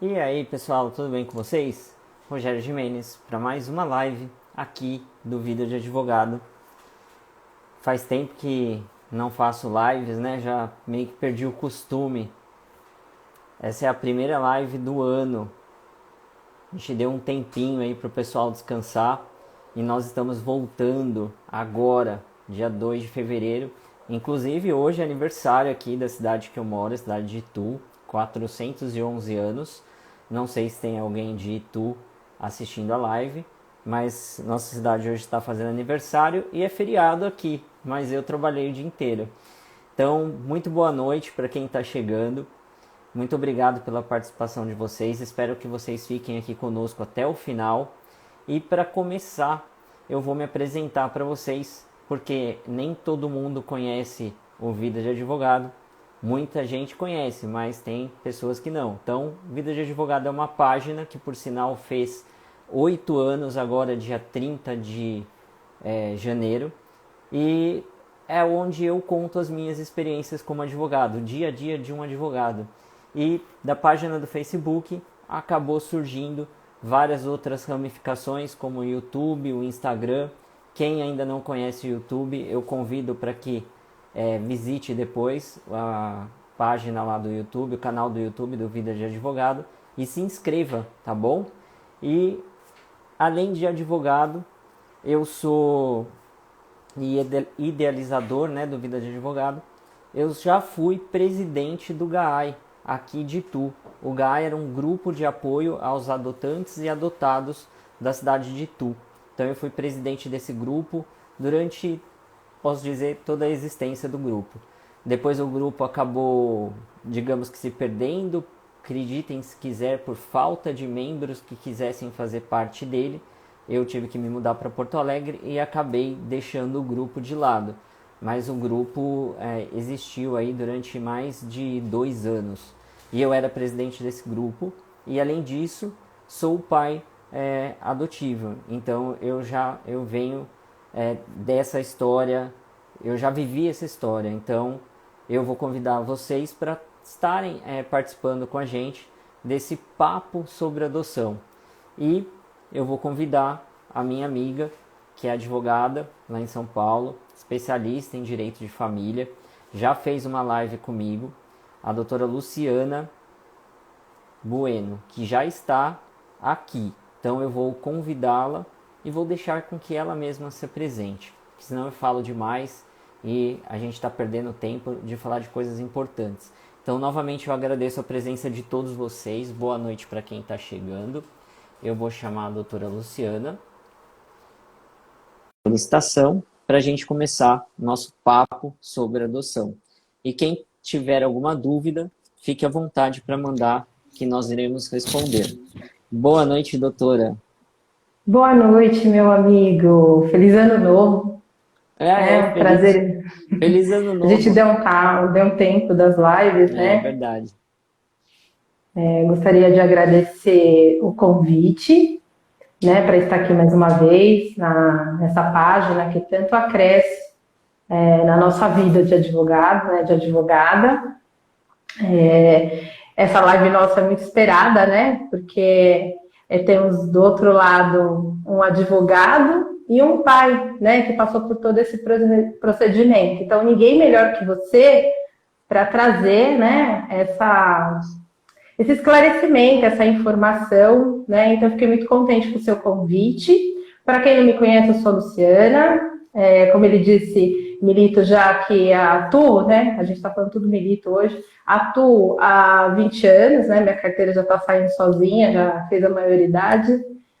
E aí pessoal, tudo bem com vocês? Rogério Gimenez para mais uma live aqui do Vida de Advogado. Faz tempo que não faço lives, né? Já meio que perdi o costume. Essa é a primeira live do ano. A gente deu um tempinho aí para o pessoal descansar e nós estamos voltando agora, dia 2 de fevereiro. Inclusive hoje é aniversário aqui da cidade que eu moro, a cidade de Itu, 411 anos. Não sei se tem alguém de Itu assistindo a live, mas nossa cidade hoje está fazendo aniversário e é feriado aqui, mas eu trabalhei o dia inteiro. Então, muito boa noite para quem está chegando. Muito obrigado pela participação de vocês. Espero que vocês fiquem aqui conosco até o final. E para começar, eu vou me apresentar para vocês, porque nem todo mundo conhece o Vida de Advogado. Muita gente conhece, mas tem pessoas que não. Então, Vida de Advogado é uma página que, por sinal, fez 8 anos, agora dia 30 de janeiro. E é onde eu conto as minhas experiências como advogado, o dia a dia de um advogado. E da página do Facebook acabou surgindo várias outras ramificações, como o YouTube, o Instagram. Quem ainda não conhece o YouTube, eu convido para que visite depois a página lá do YouTube, o canal do YouTube do Vida de Advogado, e se inscreva, tá bom? E além de advogado, eu sou idealizador, né, do Vida de Advogado. Eu já fui presidente do GAAI aqui de Itu. O GAAI era um grupo de apoio aos adotantes e adotados da cidade de Itu. Então eu fui presidente desse grupo durante, posso dizer, toda a existência do grupo. Depois o grupo acabou, digamos que se perdendo, acreditem se quiser, por falta de membros que quisessem fazer parte dele. Eu tive que me mudar para Porto Alegre e acabei deixando o grupo de lado. Mas o grupo existiu aí durante mais de 2 anos. E eu era presidente desse grupo. E além disso, sou pai adotivo. Então eu venho dessa história, eu já vivi essa história. Então eu vou convidar vocês para estarem participando com a gente desse papo sobre adoção. E eu vou convidar a minha amiga, que é advogada lá em São Paulo, especialista em direito de família, já fez uma live comigo, a doutora Luciana Bueno, que já está aqui. Então eu vou convidá-la e vou deixar com que ela mesma se apresente, porque senão eu falo demais e a gente está perdendo tempo de falar de coisas importantes. Então, novamente, eu agradeço a presença de todos vocês. Boa noite para quem está chegando. Eu vou chamar a doutora Luciana solicitação para a gente começar nosso papo sobre adoção. E quem tiver alguma dúvida, fique à vontade para mandar, que nós iremos responder. Boa noite, doutora. Boa noite, meu amigo. Feliz ano novo. Prazer. Feliz ano A novo. gente deu um tempo das lives, né? É verdade. Gostaria de agradecer o convite, né, para estar aqui mais uma vez nessa página que tanto acresce na nossa vida de advogado, né, de advogada. Essa live nossa é muito esperada, né? Porque temos do outro lado um advogado e um pai, né, que passou por todo esse procedimento. Então, ninguém melhor que você para trazer, né, esse esclarecimento, essa informação, né? Então, fiquei muito contente com o seu convite. Para quem não me conhece, eu sou Luciana. Como ele disse, milito já que atuo, né? A gente está falando tudo milito hoje. Atuo há 20 anos, né? Minha carteira já está saindo sozinha, já fez a maioridade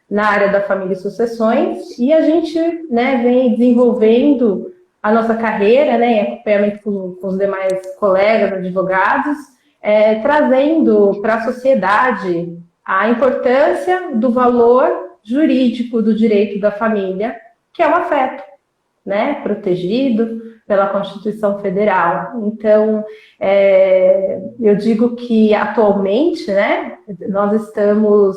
na área da família e sucessões. E a gente, né, vem desenvolvendo a nossa carreira, né, em acompanhamento com os demais colegas advogados, trazendo para a sociedade a importância do valor jurídico do direito da família, que é o afeto, né, protegido pela Constituição Federal. Então, eu digo que atualmente, né, nós estamos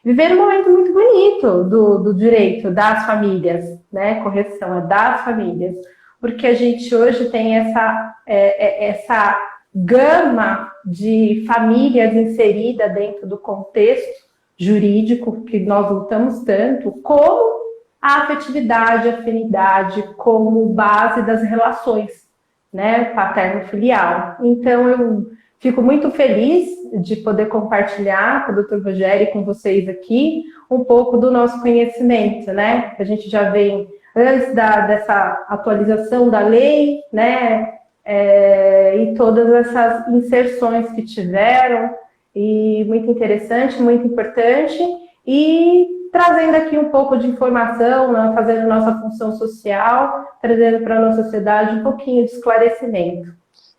vivendo um momento muito bonito do direito das famílias, né, correção, é das famílias, porque a gente hoje tem essa gama de famílias inseridas dentro do contexto jurídico que nós lutamos tanto, como a afetividade, a afinidade como base das relações, né, paterno-filial. Então, eu fico muito feliz de poder compartilhar com o Dr. Rogério e com vocês aqui um pouco do nosso conhecimento, né? A gente já vem antes dessa atualização da lei, né? E todas essas inserções que tiveram, e muito interessante, muito importante, e trazendo aqui um pouco de informação, né? Fazendo nossa função social, trazendo para a nossa sociedade um pouquinho de esclarecimento.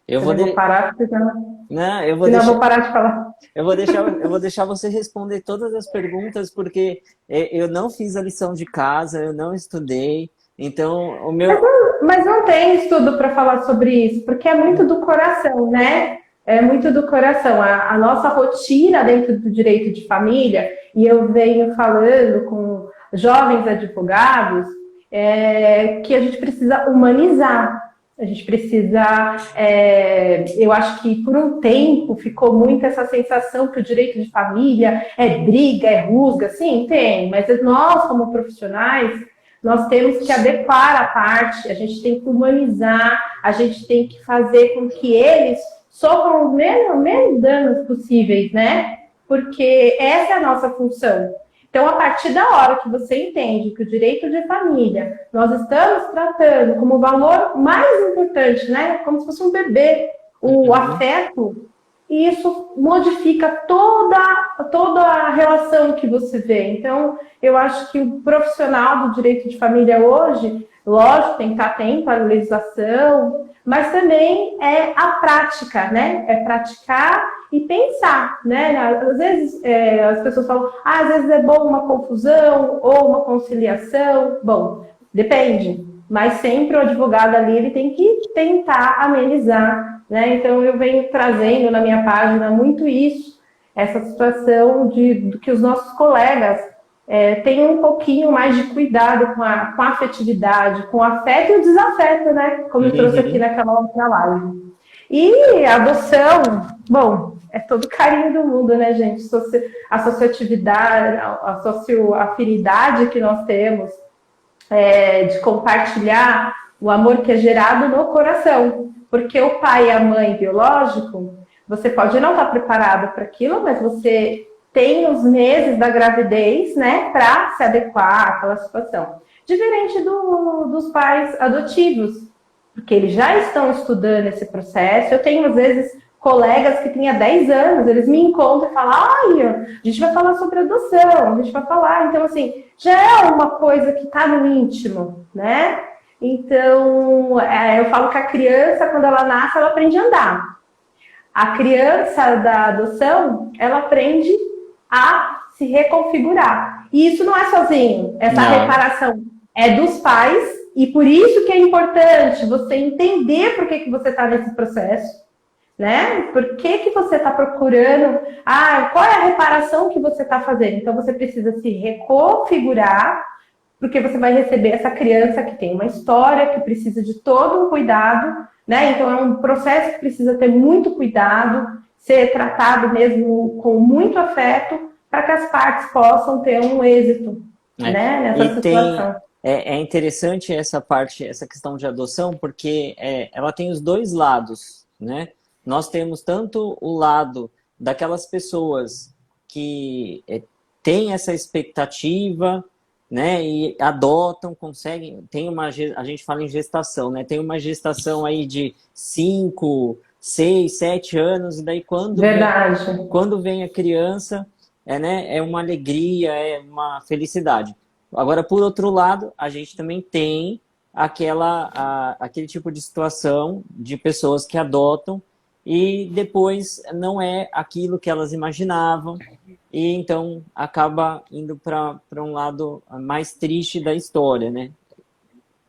Eu vou parar, porque senão... Não, Senão eu vou parar de falar. Eu vou deixar você responder todas as perguntas, porque eu não fiz a lição de casa, eu não estudei, então o meu... Mas não tem estudo para falar sobre isso, porque é muito do coração, né? É muito do coração. A nossa rotina dentro do direito de família, e eu venho falando com jovens advogados, que a gente precisa humanizar. A gente precisa, eu acho que por um tempo ficou muito essa sensação que o direito de família é briga, é rusga, sim, tem, mas nós como profissionais, nós temos que adequar a parte, a gente tem que humanizar, a gente tem que fazer com que eles sofram os menos danos possíveis, né? Porque essa é a nossa função. Então, a partir da hora que você entende que o direito de família nós estamos tratando como o valor mais importante, né? Como se fosse um bebê, o afeto, e isso modifica toda a relação que você vê. Então, eu acho que o profissional do direito de família hoje, lógico, tem que estar atento à legislação, mas também é a prática, né? É praticar e pensar, né? Às vezes as pessoas falam, às vezes é bom uma confusão ou uma conciliação. Bom, depende, mas sempre o advogado ali ele tem que tentar amenizar, né? Então eu venho trazendo na minha página muito isso, essa situação de que os nossos colegas tenham um pouquinho mais de cuidado com a afetividade, com o afeto e o desafeto, né? Como eu trouxe aqui naquela outra live. E a adoção, bom, é todo carinho do mundo, né, gente? A associatividade, a socioafinidade que nós temos, de compartilhar o amor que é gerado no coração. Porque o pai e a mãe biológico, você pode não estar preparado para aquilo, mas você tem os meses da gravidez, né, para se adequar àquela situação. Diferente dos pais adotivos, porque eles já estão estudando esse processo. Eu tenho, às vezes, colegas que têm há 10 anos, eles me encontram e falam, a gente vai falar sobre adoção, a gente vai falar. Então, assim, já é uma coisa que está no íntimo, né? Então, eu falo que a criança, quando ela nasce, ela aprende a andar. A criança da adoção, ela aprende a se reconfigurar. E isso não é sozinho. Essa reparação é dos pais, e por isso que é importante você entender por que você está nesse processo, né? Por que você está procurando, qual é a reparação que você está fazendo? Então você precisa se reconfigurar, porque você vai receber essa criança que tem uma história, que precisa de todo um cuidado, né? Então é um processo que precisa ter muito cuidado, ser tratado mesmo com muito afeto, para que as partes possam ter um êxito, né? Nessa situação. É interessante essa parte, essa questão de adoção, porque ela tem os dois lados, né? Nós temos tanto o lado daquelas pessoas que têm essa expectativa, né? E adotam, conseguem, a gente fala em gestação, né? Tem uma gestação aí de 5, 6, 7 anos, e daí quando vem a criança, né? É uma alegria, é uma felicidade. Agora, por outro lado, a gente também tem aquele tipo de situação de pessoas que adotam e depois não é aquilo que elas imaginavam, e então acaba indo para um lado mais triste da história, né?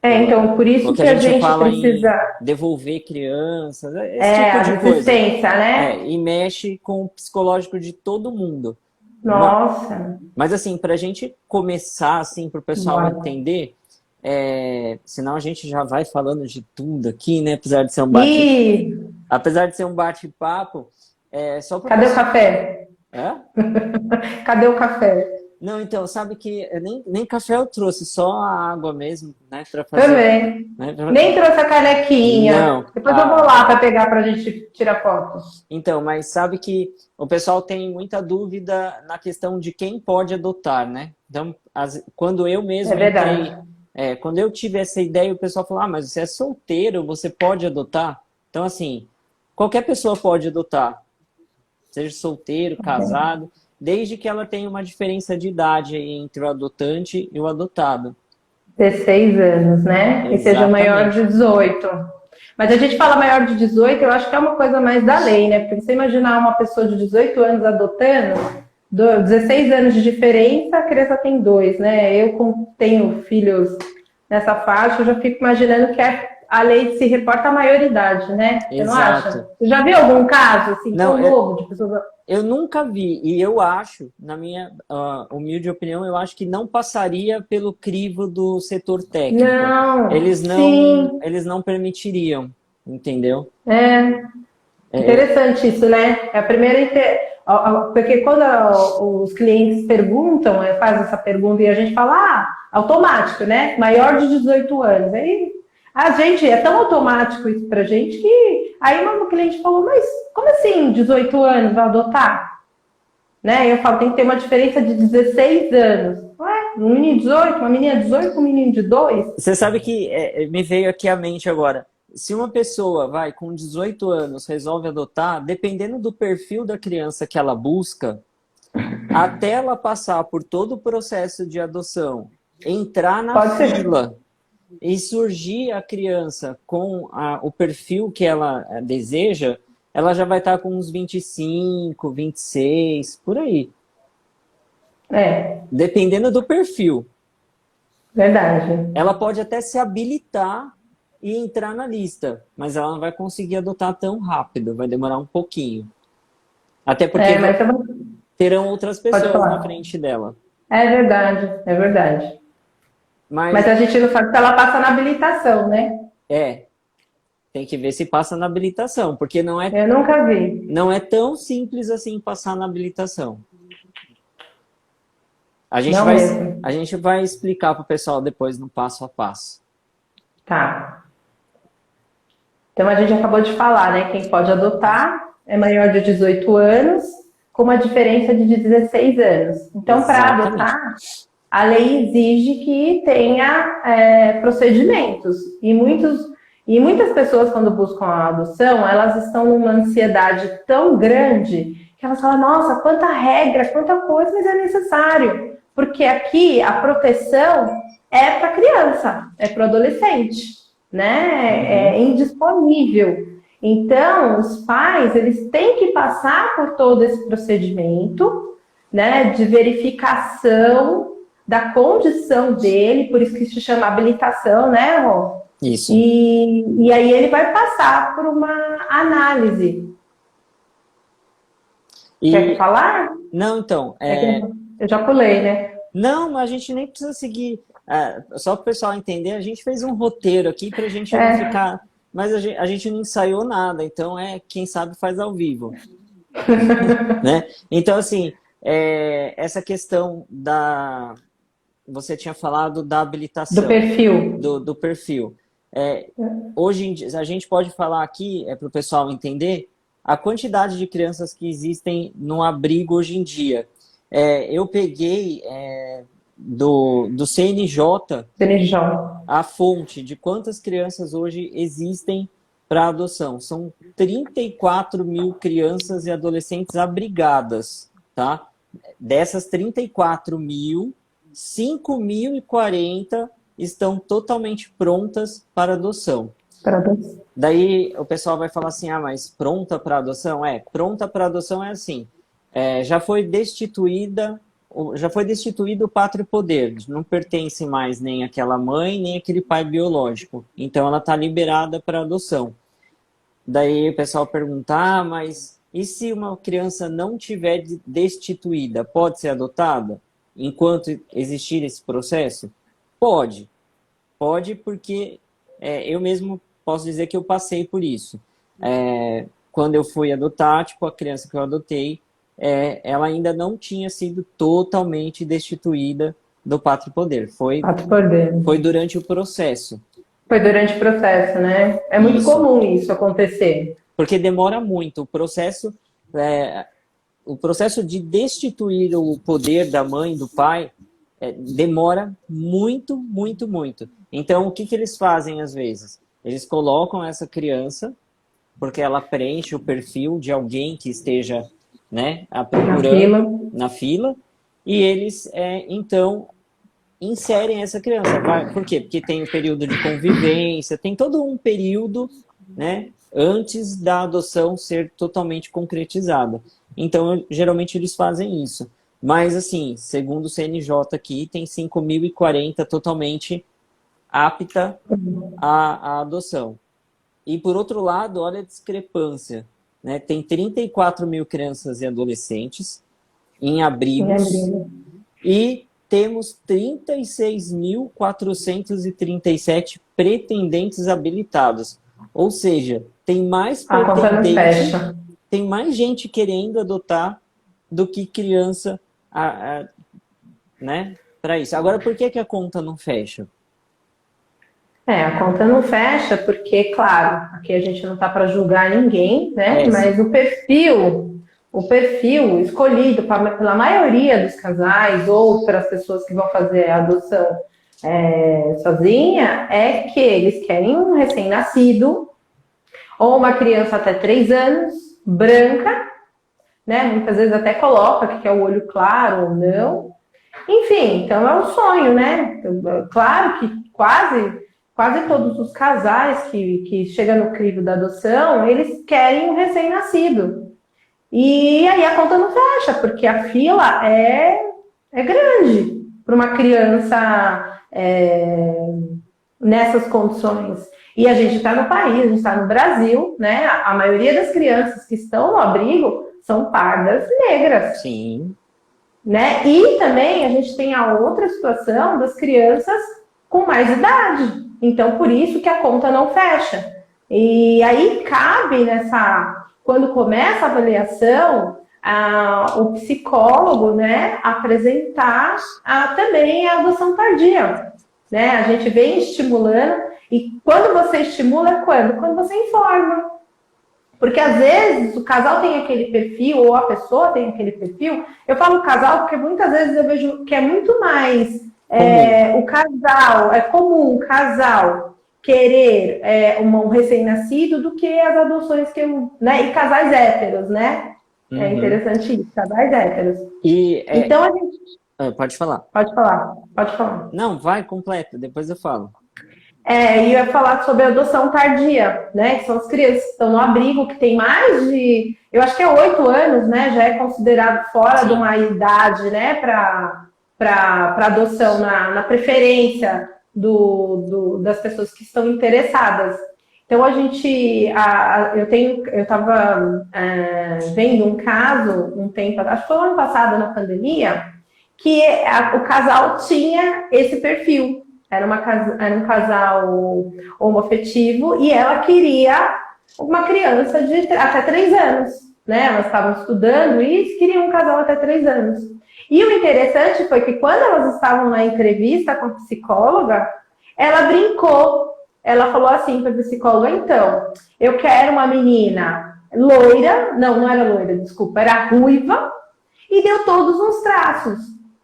Então, por isso que a gente fala precisa em devolver crianças, esse tipo de coisa. Né? E mexe com o psicológico de todo mundo. Nossa! Mas assim, para a gente começar, assim, para o pessoal entender, senão a gente já vai falando de tudo aqui, né? Apesar de ser um bate-papo, Só para Cadê o café? É? Cadê o café? Não, então, sabe que eu nem café eu trouxe, só a água mesmo, né, para fazer, Também. né? Nem trouxe a canequinha. Não, Depois eu vou lá para pegar para a gente tirar fotos. então, mas sabe que o pessoal tem muita dúvida na questão de quem pode adotar, né? Então, quando eu É mesmo entrei, verdade. quando eu tive essa ideia, o pessoal falou, mas você é solteiro, você pode adotar? Então, assim, qualquer pessoa pode adotar, seja solteiro, casado, desde que ela tenha uma diferença de idade entre o adotante e o adotado. 16 anos, né? E seja maior de Exatamente. 18. Mas a gente fala maior de 18, eu acho que é uma coisa mais da lei, né? Porque você imaginar uma pessoa de 18 anos adotando, 16 anos de diferença, a criança tem dois, né? Eu, como tenho filhos nessa faixa, eu já fico imaginando que a lei se reporta à maioridade, né? Você não acha? Exato. Você já viu algum caso assim Não, tão novo de pessoas? eu nunca vi, e eu acho, na minha humilde opinião, eu acho que não passaria pelo crivo do setor técnico. Não, sim, Eles não permitiriam, entendeu? é. É, Interessante isso, né? É a primeira. Porque quando os clientes perguntam, fazem essa pergunta e a gente fala, automático, né? Maior de 18 anos. Aí a gente, é tão automático isso pra gente que aí o cliente falou, mas como assim 18 anos vai adotar? Né? Eu falo, tem que ter uma diferença de 16 anos. Ué, um menino de 18, uma menina de 18, um menino de 2? você sabe que me veio aqui à mente agora. Se uma pessoa vai com 18 anos resolve adotar, dependendo do perfil da criança que ela busca, até ela passar por todo o processo de adoção, entrar na Pode ser. fila e surgir a criança com o perfil que ela deseja, ela já vai estar com uns 25, 26, por aí. É, Dependendo do perfil. verdade. Ela pode até se habilitar e entrar na lista, mas ela não vai conseguir adotar tão rápido, vai demorar um pouquinho. Até porque Mas terão outras pode pessoas na falar. frente dela. É verdade, é verdade. Mas Mas a gente não sabe se ela passa na habilitação, né? é, tem que ver se passa na habilitação, porque Eu nunca vi. não é tão simples assim passar na habilitação. Não mesmo. A gente vai explicar para o pessoal depois no passo a passo. Tá. Então a gente acabou de falar, né? Quem pode adotar é maior de 18 anos, com uma diferença de 16 anos. Então, para Exatamente. adotar, a lei exige que tenha procedimentos. E muitas pessoas, quando buscam a adoção, elas estão numa ansiedade tão grande que elas falam, nossa, quanta regra, quanta coisa, mas é necessário. Porque aqui a proteção é para criança, é para o adolescente, né? É Uhum. indisponível. Então, os pais, eles têm que passar por todo esse procedimento, né, de verificação da condição dele, por isso que se chama habilitação, né, Rô? Isso. E aí ele vai passar por uma análise. Quer E falar? não, então, É que eu já pulei, né? não, mas a gente nem precisa seguir. Só para o pessoal entender, a gente fez um roteiro aqui para a gente não É, ficar. Mas a gente não ensaiou nada, então quem sabe faz ao vivo, né? Então, assim, essa questão da. Você tinha falado da do habilitação, perfil. do perfil. Hoje em dia, a gente pode falar aqui, para o pessoal entender, a quantidade de crianças que existem no abrigo hoje em dia. Eu peguei do CNJ CNJ. a fonte de quantas crianças hoje existem para adoção. São 34 mil crianças e adolescentes abrigadas, tá? Dessas 34 mil, 5.040 estão totalmente prontas para adoção. Daí o pessoal vai falar assim, mas pronta para adoção? Pronta para adoção é assim, já foi destituído o pátrio poder, não pertence mais nem aquela mãe, nem aquele pai biológico. Então ela está liberada para adoção. Daí o pessoal pergunta, mas e se uma criança não tiver destituída, pode ser adotada? Enquanto existir esse processo? Pode. Pode porque eu mesmo posso dizer que eu passei por isso. quando eu fui adotar, tipo, a criança que eu adotei, ela ainda não tinha sido totalmente destituída do pátrio poder. Foi durante o processo. Foi durante o processo, né? É muito comum isso acontecer. Porque demora muito. O processo de destituir o poder da mãe e do pai demora muito, muito, muito. Então, o que eles fazem às vezes? Eles colocam essa criança, porque ela preenche o perfil de alguém que esteja, né, procurando na fila, e eles, então, inserem essa criança. Por quê? Porque tem o período de convivência, tem todo um período, né, antes da adoção ser totalmente concretizada. Então, geralmente eles fazem isso. Mas, assim, segundo o CNJ aqui, tem 5.040 totalmente apta à adoção. E, por outro lado, olha a discrepância, né? Tem 34 mil crianças e adolescentes em abrigos e temos 36.437 pretendentes habilitados. Ou seja, tem mais pretendentes, tem mais gente querendo adotar do que criança, né, para isso. Agora, por que a conta não fecha? A conta não fecha porque, claro, aqui a gente não está para julgar ninguém, né? Mas o perfil escolhido pela maioria dos casais ou pelas pessoas que vão fazer a adoção sozinha é que eles querem um recém-nascido ou uma criança até 3 anos, branca, né? Muitas vezes até coloca que quer o olho claro ou não. Enfim, então é um sonho, né? Claro que quase todos os casais que chegam no crivo da adoção, eles querem um recém-nascido. E aí a conta não fecha, porque a fila é grande para uma criança nessas condições. E a gente está no país, a gente está no Brasil, né? A maioria das crianças que estão no abrigo são pardas negras. Sim. Né? E também a gente tem a outra situação das crianças com mais idade. Então, por isso que a conta não fecha. E aí cabe quando começa a avaliação, o psicólogo, né, apresentar também a adoção tardia. Né? A gente vem estimulando, e quando você estimula é quando você informa. Porque às vezes o casal tem aquele perfil, ou a pessoa tem aquele perfil. Eu falo casal porque muitas vezes eu vejo que é muito mais o casal, é comum o casal querer um recém-nascido do que as adoções né? E casais héteros, né? Uhum. É interessante isso, casais héteros. Então a gente... Pode falar. Pode falar. Não, vai, completa, depois eu falo. Eu ia falar sobre a adoção tardia, né? Que são as crianças que estão no abrigo, que tem mais de... Eu acho que é 8 anos, né? Já é considerado fora de uma idade, né? Para adoção, na preferência das pessoas que estão interessadas. Então, eu estava vendo um caso, um tempo, acho que foi no ano passado, na pandemia, que o casal tinha esse perfil. Era um casal homoafetivo e ela queria uma criança de até 3 anos. Né? Elas estavam estudando e queriam um casal até 3 anos. E o interessante foi que quando elas estavam na entrevista com a psicóloga, ela brincou. Ela falou assim para a psicóloga, então, eu quero uma menina loira, não era loira, desculpa, era ruiva, e deu todos os traços.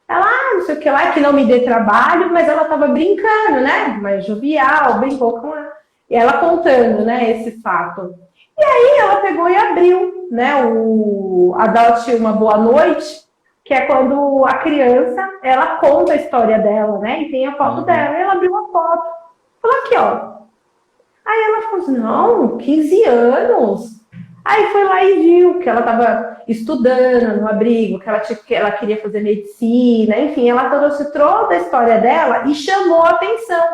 Ela, não sei o que lá, que não me dê trabalho, mas ela estava brincando, né? Mas jovial, brincou com ela. E ela contando, né, esse fato. E aí ela pegou e abriu, né, o Adote Uma Boa Noite, que é quando a criança, ela conta a história dela, né? E tem a foto dela, e ela abriu uma foto. Falou aqui, ó. Aí ela falou assim, não, 15 anos. Aí foi lá e viu que ela estava estudando no abrigo, que ela queria fazer medicina, enfim, ela trouxe toda a história dela e chamou a atenção.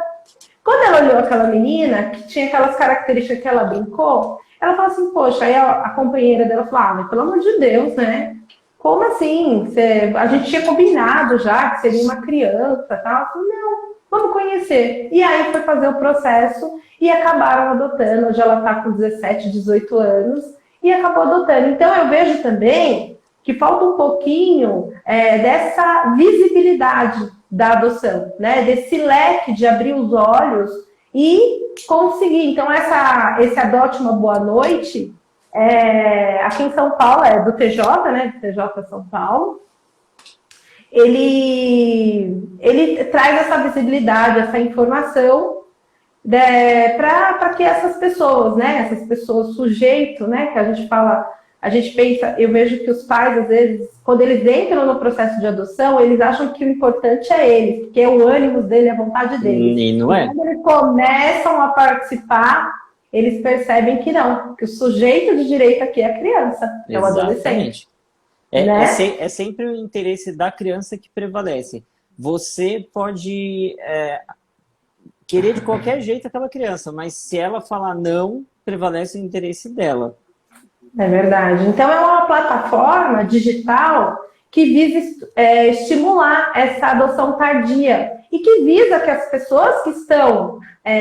Quando ela olhou aquela menina, que tinha aquelas características que ela brincou, ela falou assim, poxa, aí a companheira dela falou, mas pelo amor de Deus, né? Como assim? A gente tinha combinado já que seria uma criança, tal. Ela falou, não, vamos conhecer. E aí foi fazer o processo e acabaram adotando. Hoje ela está com 17, 18 anos. e acabou adotando. Então, eu vejo também que falta um pouquinho dessa visibilidade da adoção, né? Desse leque de abrir os olhos e conseguir. Então, esse Adote uma Boa Noite, aqui em São Paulo, é do TJ, né? Do TJ São Paulo. Ele traz essa visibilidade, essa informação para que essas pessoas, né? Essas pessoas sujeito, né? Que a gente pensa, eu vejo que os pais, às vezes, quando eles entram no processo de adoção, eles acham que o importante é eles, porque é o ânimo dele, a vontade deles. E não é. E quando eles começam a participar, eles percebem que não, que o sujeito de direito aqui é a criança, é o adolescente. Né? É sempre o interesse da criança que prevalece. Você pode querer de qualquer jeito aquela criança, mas se ela falar não, prevalece o interesse dela. É verdade. Então, é uma plataforma digital que visa estimular essa adoção tardia e que visa que as pessoas que estão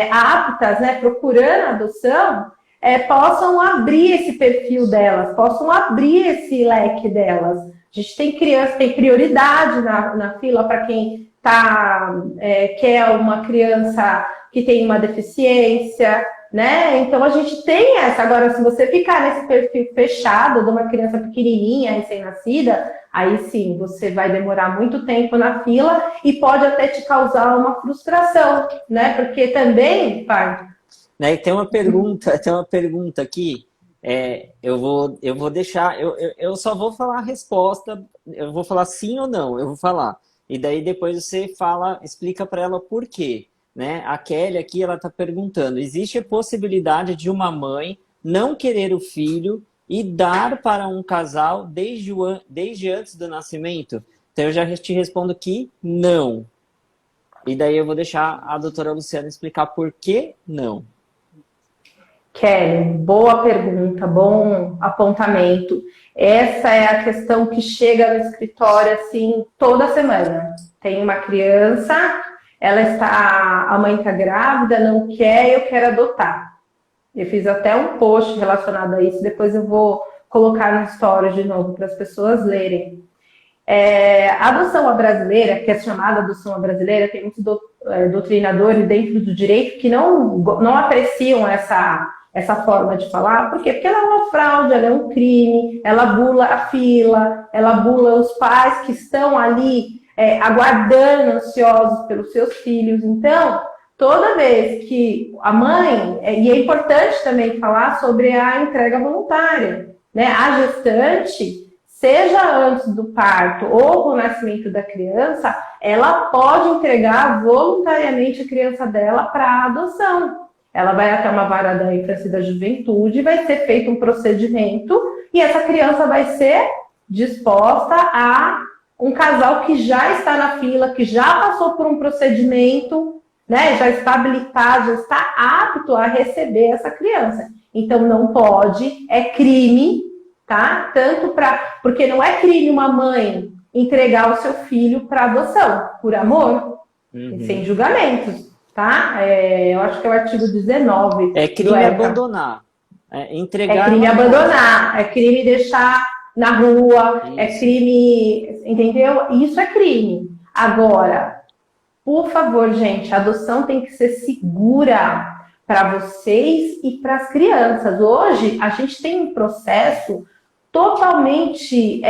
aptas, né, procurando adoção, possam abrir esse perfil delas, possam abrir esse leque delas. A gente tem criança, tem prioridade na fila para quem quer uma criança que tem uma deficiência, né? Então a gente tem essa. Agora, se você ficar nesse perfil fechado de uma criança pequenininha, recém-nascida, aí sim, você vai demorar muito tempo na fila e pode até te causar uma frustração, né? Porque também, pai... Né? Tem uma pergunta aqui. Eu vou deixar. Eu só vou falar a resposta. Eu vou falar sim ou não. Eu vou falar. E daí depois você explica para ela por quê. Né? A Kelly aqui, ela está perguntando, existe a possibilidade de uma mãe não querer o filho e dar para um casal desde antes do nascimento? Então eu já te respondo que não. E daí eu vou deixar a doutora Luciana explicar por que não. Kelly, boa pergunta, bom apontamento. Essa é a questão que chega no escritório assim toda semana. Tem uma criança... a mãe está grávida, não quer, eu quero adotar. Eu fiz até um post relacionado a isso, depois eu vou colocar no story de novo para as pessoas lerem. A adoção à brasileira, que é chamada adoção à brasileira, tem muitos doutrinadores dentro do direito que não apreciam essa forma de falar. Por quê? Porque ela é uma fraude, ela é um crime, ela bula a fila, ela bula os pais que estão ali aguardando, ansiosos pelos seus filhos. Então, toda vez que a mãe... E é importante também falar sobre a entrega voluntária, né? A gestante, seja antes do parto ou com o nascimento da criança, ela pode entregar voluntariamente a criança dela para a adoção. Ela vai até uma vara da infância e da juventude, vai ser feito um procedimento e essa criança vai ser disposta a um casal que já está na fila, que já passou por um procedimento, né, já está habilitado, já está apto a receber essa criança. Então, não pode, é crime, tá? Porque não é crime uma mãe entregar o seu filho para adoção, por amor, sem julgamentos, tá? Eu acho que é o artigo 19. É crime abandonar. É crime abandonar, é crime deixar na rua, isso. É crime, entendeu? Isso é crime. Agora, por favor, gente, a adoção tem que ser segura para vocês e para as crianças. Hoje, a gente tem um processo totalmente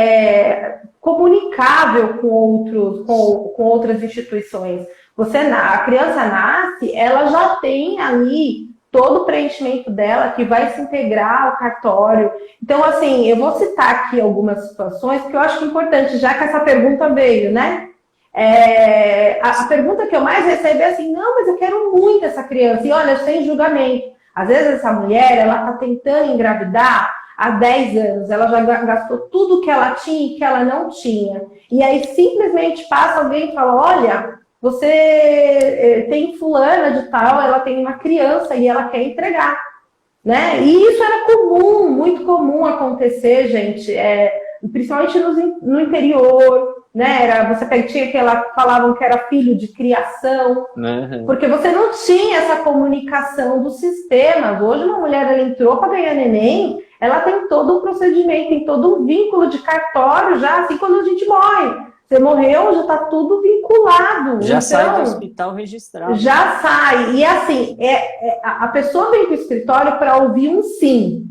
comunicável com outras instituições. A criança nasce, ela já tem ali todo o preenchimento dela que vai se integrar ao cartório. Então, assim, eu vou citar aqui algumas situações que eu acho que é importante, já que essa pergunta veio, né? A pergunta que eu mais recebo é assim, não, mas eu quero muito essa criança. E olha, sem julgamento. Às vezes essa mulher, ela está tentando engravidar há 10 anos. Ela já gastou tudo que ela tinha e que ela não tinha. E aí simplesmente passa alguém e fala, olha... Você tem fulana de tal, ela tem uma criança e ela quer entregar, né? E isso era comum, muito comum acontecer, gente, principalmente no interior, né? Tinha que falavam que era filho de criação, porque você não tinha essa comunicação dos sistemas. Hoje uma mulher ela entrou para ganhar neném, ela tem todo um procedimento, tem todo um vínculo de cartório já, assim, quando a gente morre. Você morreu, já está tudo vinculado. Já então, sai do hospital registrado. Já sai. E assim, a pessoa vem para o escritório para ouvir um sim.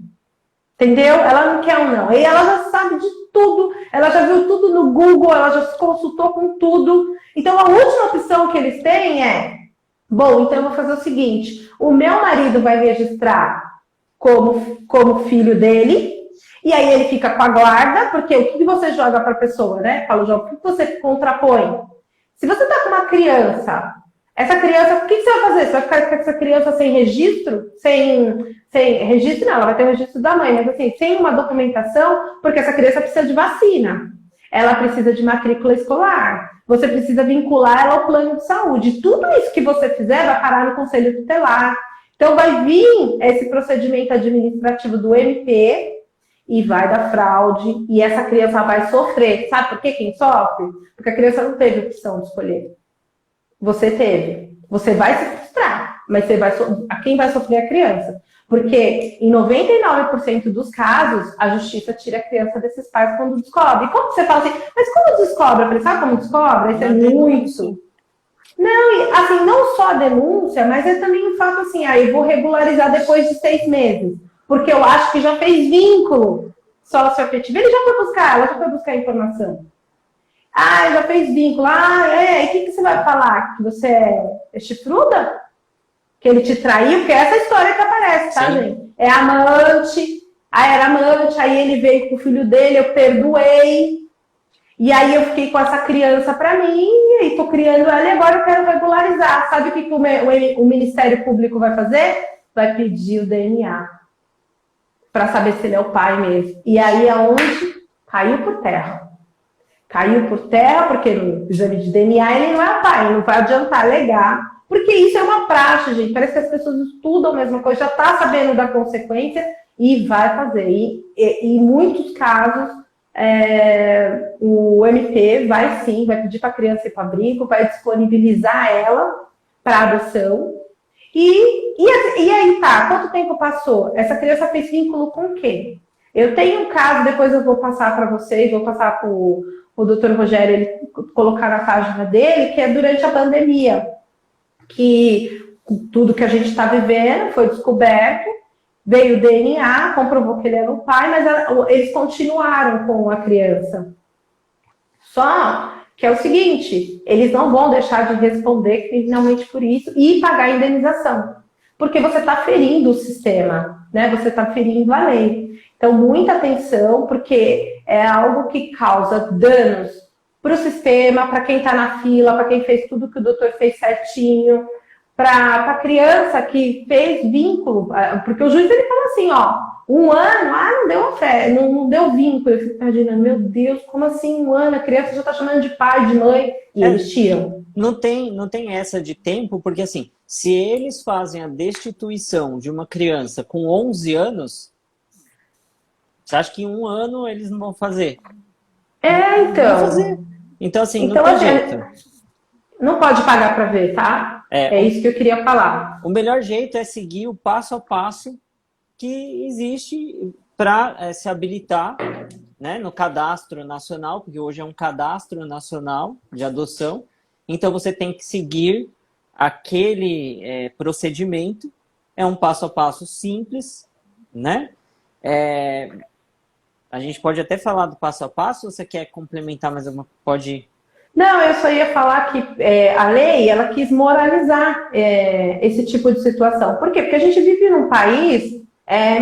Entendeu? Ela não quer um não. E ela já sabe de tudo. Ela já viu tudo no Google, ela já se consultou com tudo. Então, a última opção que eles têm é: bom, então eu vou fazer o seguinte: o meu marido vai registrar como filho dele, e aí ele fica com a guarda, porque o que você joga para a pessoa, né? Fala, João, o que você contrapõe? Se você está com uma criança, essa criança, o que você vai fazer? Você vai ficar com essa criança sem registro? Sem registro, não, ela vai ter o registro da mãe, mas assim, sem uma documentação, porque essa criança precisa de vacina, ela precisa de matrícula escolar, você precisa vincular ela ao plano de saúde. Tudo isso que você fizer vai parar no conselho tutelar. Então vai vir esse procedimento administrativo do MP e vai dar fraude, e essa criança vai sofrer. Sabe por que quem sofre? Porque a criança não teve opção de escolher. Você teve. Você vai se frustrar, mas quem vai sofrer é a criança. Porque em 99% dos casos, a justiça tira a criança desses pais quando descobre. E como você fala assim, mas como descobre? Eu falei, sabe como descobre? Isso é muito. Não, assim, não só a denúncia, mas é também o fato assim, eu vou regularizar depois de 6 meses. Porque eu acho que já fez vínculo sócio-afetivo. Ele já foi buscar, ela já foi buscar informação. Já fez vínculo. E o que você vai falar? Que você é chifruda? Que ele te traiu? Porque essa é a história que aparece, tá, Sim. gente? É amante. Era amante, aí ele veio com o filho dele, eu perdoei. E aí eu fiquei com essa criança pra mim, e tô criando ela e agora eu quero regularizar. Sabe o que o Ministério Público vai fazer? Vai pedir o DNA. Para saber se ele é o pai mesmo. E aí é onde caiu por terra. Caiu por terra porque no exame de DNA ele não é o pai, não vai adiantar alegar. Porque isso é uma praxe, gente. Parece que as pessoas estudam a mesma coisa, já está sabendo da consequência e vai fazer. E em muitos casos, o MP vai pedir para a criança ir para abrigo, vai disponibilizar ela para adoção. E aí tá, quanto tempo passou? Essa criança fez vínculo com quem? Eu tenho um caso, depois eu vou passar para vocês, vou passar para o doutor Rogério, ele colocar na página dele, que é durante a pandemia, que tudo que a gente está vivendo foi descoberto, veio o DNA, comprovou que ele era o pai, mas eles continuaram com a criança. Só que é o seguinte, eles não vão deixar de responder criminalmente por isso e pagar a indenização. Porque você está ferindo o sistema, né? Você está ferindo a lei. Então, muita atenção, porque é algo que causa danos para o sistema, para quem está na fila, para quem fez tudo que o doutor fez certinho, para a criança que fez vínculo. Porque o juiz ele fala assim, 1 ano, não deu fé, não deu vínculo. Eu fico imaginando, meu Deus, como assim 1 ano? A criança já está chamando de pai, de mãe, e eles tiram. Não tem essa de tempo, porque assim, se eles fazem a destituição de uma criança com 11 anos, você acha que em 1 ano eles não vão fazer? Então. Não vão fazer. Então, assim, não tem jeito. Não pode pagar para ver, tá? É isso que eu queria falar. O melhor jeito é seguir o passo a passo que existe para se habilitar, né, no cadastro nacional, porque hoje é um cadastro nacional de adoção. Então, você tem que seguir aquele procedimento. É um passo a passo simples, né? A gente pode até falar do passo a passo, ou você quer complementar mais alguma? Pode... Não, eu só ia falar que a lei, ela quis moralizar esse tipo de situação. Por quê? Porque a gente vive num país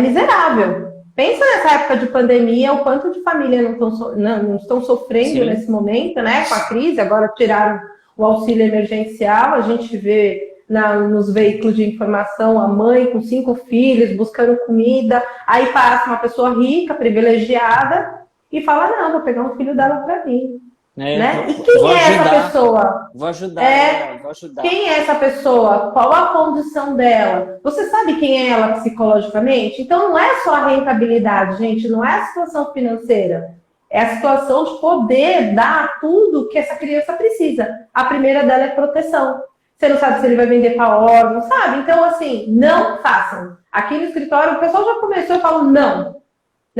miserável. Pensa nessa época de pandemia, o quanto de família não estão sofrendo Sim. nesse momento, né? Com a crise, agora tiraram o auxílio emergencial, a gente vê nos veículos de informação a mãe com 5 filhos buscando comida, aí passa uma pessoa rica, privilegiada, e fala, não, vou pegar um filho dela para mim. Né? E quem é essa pessoa? Vou ajudar. Quem é essa pessoa? Qual a condição dela? Você sabe quem é ela psicologicamente? Então não é só a rentabilidade, gente, não é a situação financeira. É a situação de poder dar tudo que essa criança precisa. A primeira dela é proteção. Você não sabe se ele vai vender para órgão, sabe? Então, assim, não façam. Aqui no escritório, o pessoal já começou e falou não.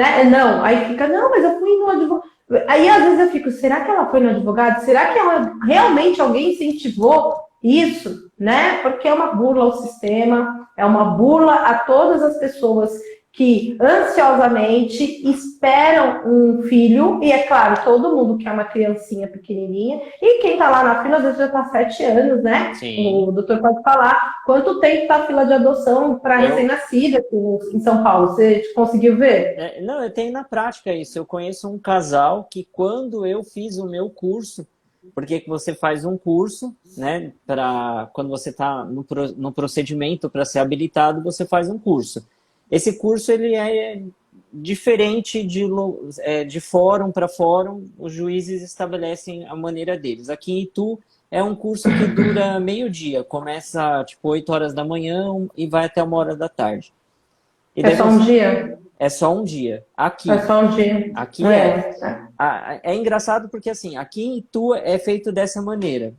né? Não, aí fica, não, mas eu fui no advogado. Aí às vezes eu fico, será que ela foi no advogado? Será que ela realmente alguém incentivou isso, né? Porque é uma burla ao sistema, é uma burla a todas as pessoas que ansiosamente esperam um filho, e é claro, todo mundo quer uma criancinha pequenininha, e quem tá lá na fila às vezes já tá 7 anos, né? O Sim. doutor pode falar quanto tempo tá a fila de adoção para Eu, recém-nascida em São Paulo. Você conseguiu ver? não, eu tenho na prática isso. Eu conheço um casal que quando eu fiz o meu curso, porque que você faz um curso, né, para quando você está no procedimento para ser habilitado, você faz um curso. Esse curso ele é diferente de fórum para fórum, os juízes estabelecem a maneira deles. Aqui em Itu é um curso que dura meio-dia, começa tipo 8 horas da manhã e vai até 1 hora da tarde. E É daí só um dia? é só um dia. É só um dia. Aqui é. É engraçado porque, assim, aqui em Itu é feito dessa maneira.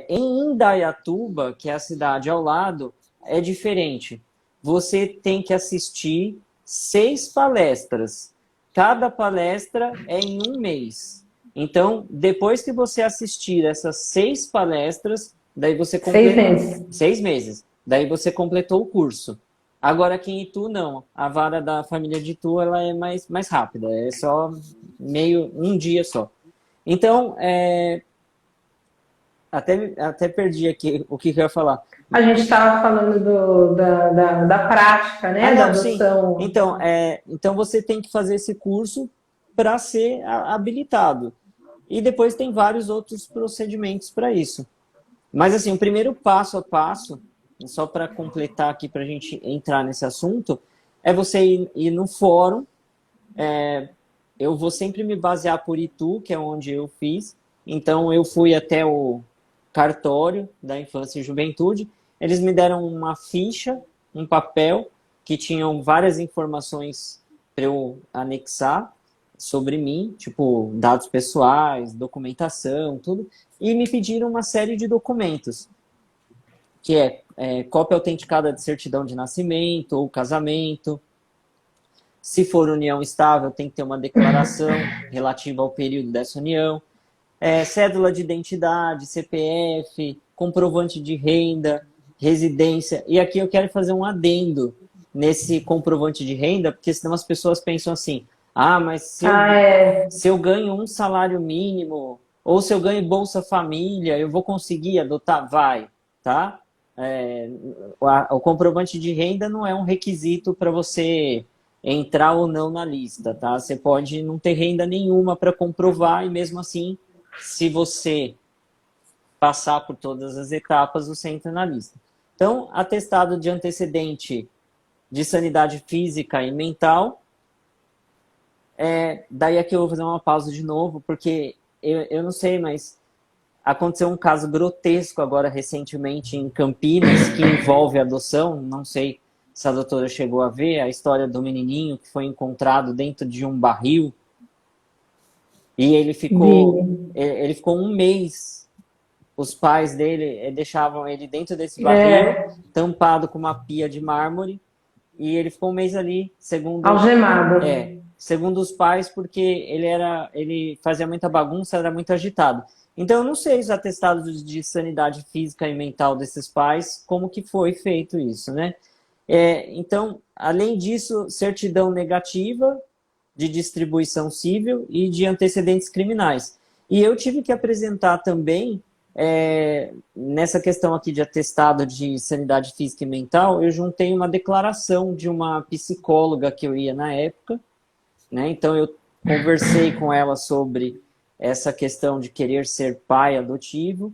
Em Indaiatuba, que é a cidade ao lado, é diferente. Você tem que assistir 6 palestras. Cada palestra é em um mês. Então, depois que você assistir essas 6 palestras, daí você 6 meses. 6 meses. Daí você completou o curso. Agora aqui em Itu, não. A vara da família de Itu, ela é mais rápida. É só um dia só. Então, até perdi aqui o que eu ia falar. A gente estava falando da prática, Ah, né? Da não, sim. adoção. Então você tem que fazer esse curso para ser habilitado. E depois tem vários outros procedimentos para isso. Mas, assim, o primeiro passo a passo, só para completar aqui, para a gente entrar nesse assunto, é você ir no fórum. Eu vou sempre me basear por Itu, que é onde eu fiz. Então, eu fui até o cartório da Infância e Juventude. Eles me deram uma ficha, um papel, que tinham várias informações para eu anexar sobre mim, tipo dados pessoais, documentação, tudo. E me pediram uma série de documentos, que é cópia autenticada de certidão de nascimento ou casamento. Se for união estável, tem que ter uma declaração relativa ao período dessa união. Cédula de identidade, CPF, comprovante de renda, residência. E aqui eu quero fazer um adendo nesse comprovante de renda, porque senão as pessoas pensam assim, mas se eu ganho um salário mínimo, ou se eu ganho Bolsa Família, eu vou conseguir adotar? Vai, tá? O comprovante de renda não é um requisito para você entrar ou não na lista, tá? Você pode não ter renda nenhuma para comprovar e mesmo assim, se você passar por todas as etapas, você entra na lista. Então, atestado de antecedente de sanidade física e mental. Daí aqui eu vou fazer uma pausa de novo, porque eu não sei, mas aconteceu um caso grotesco agora recentemente em Campinas, que envolve adoção. Não sei se a doutora chegou a ver a história do menininho que foi encontrado dentro de um barril. E ele ficou um mês. Os pais dele deixavam ele dentro desse barril, tampado com uma pia de mármore. E ele ficou um mês ali, Algemado. Segundo os pais, porque ele fazia muita bagunça, era muito agitado. Então, eu não sei os atestados de sanidade física e mental desses pais, como que foi feito isso, né? Então, além disso, certidão negativa de distribuição civil e de antecedentes criminais. E eu tive que apresentar também, nessa questão aqui de atestado de sanidade física e mental, eu juntei uma declaração de uma psicóloga que eu ia na época, né? Então, eu conversei com ela sobre essa questão de querer ser pai adotivo.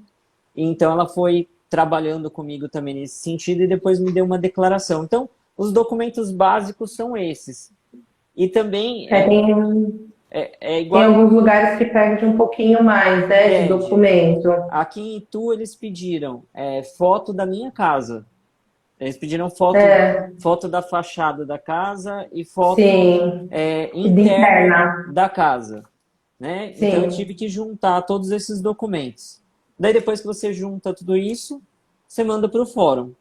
E então, ela foi trabalhando comigo também nesse sentido e depois me deu uma declaração. Então, os documentos básicos são esses. E também igual... Tem alguns lugares que perde um pouquinho mais, né, de documento. Aqui em Itu, eles pediram foto da minha casa. Eles pediram foto da fachada da casa e foto interna da casa. Né? Então, eu tive que juntar todos esses documentos. Daí, depois que você junta tudo isso, você manda para o fórum.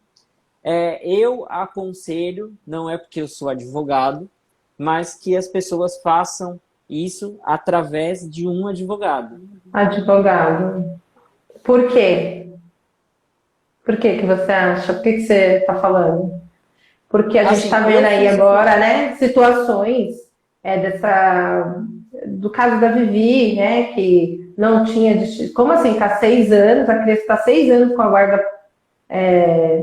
Eu aconselho, não é porque eu sou advogado, mas que as pessoas façam isso através de um advogado. Advogado. Por quê? Por que que você acha? Por que que você está falando? Porque a gente Assim, está eu vendo aí fiz. agora, né, situações do caso da Vivi, né, que não tinha, como assim, está 6 anos, a criança está 6 anos com a guarda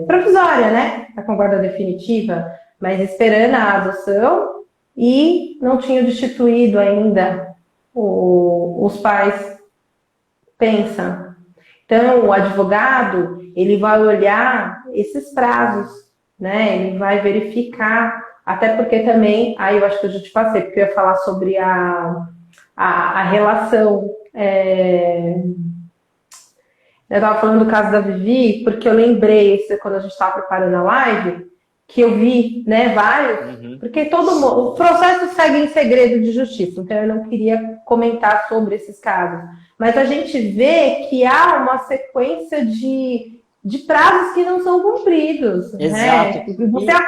provisória, né, está com a guarda definitiva, mas esperando a adoção e não tinha destituído ainda os pais, pensa. Então, o advogado, ele vai olhar esses prazos, né? Ele vai verificar, até porque também, aí eu acho que eu já te passei, porque eu ia falar sobre a relação. Eu estava falando do caso da Vivi, porque eu lembrei, quando a gente estava preparando a live, que eu vi, né, vários, porque o processo segue em segredo de justiça, então eu não queria comentar sobre esses casos. Mas a gente vê que há uma sequência de prazos que não são cumpridos, Exato. né?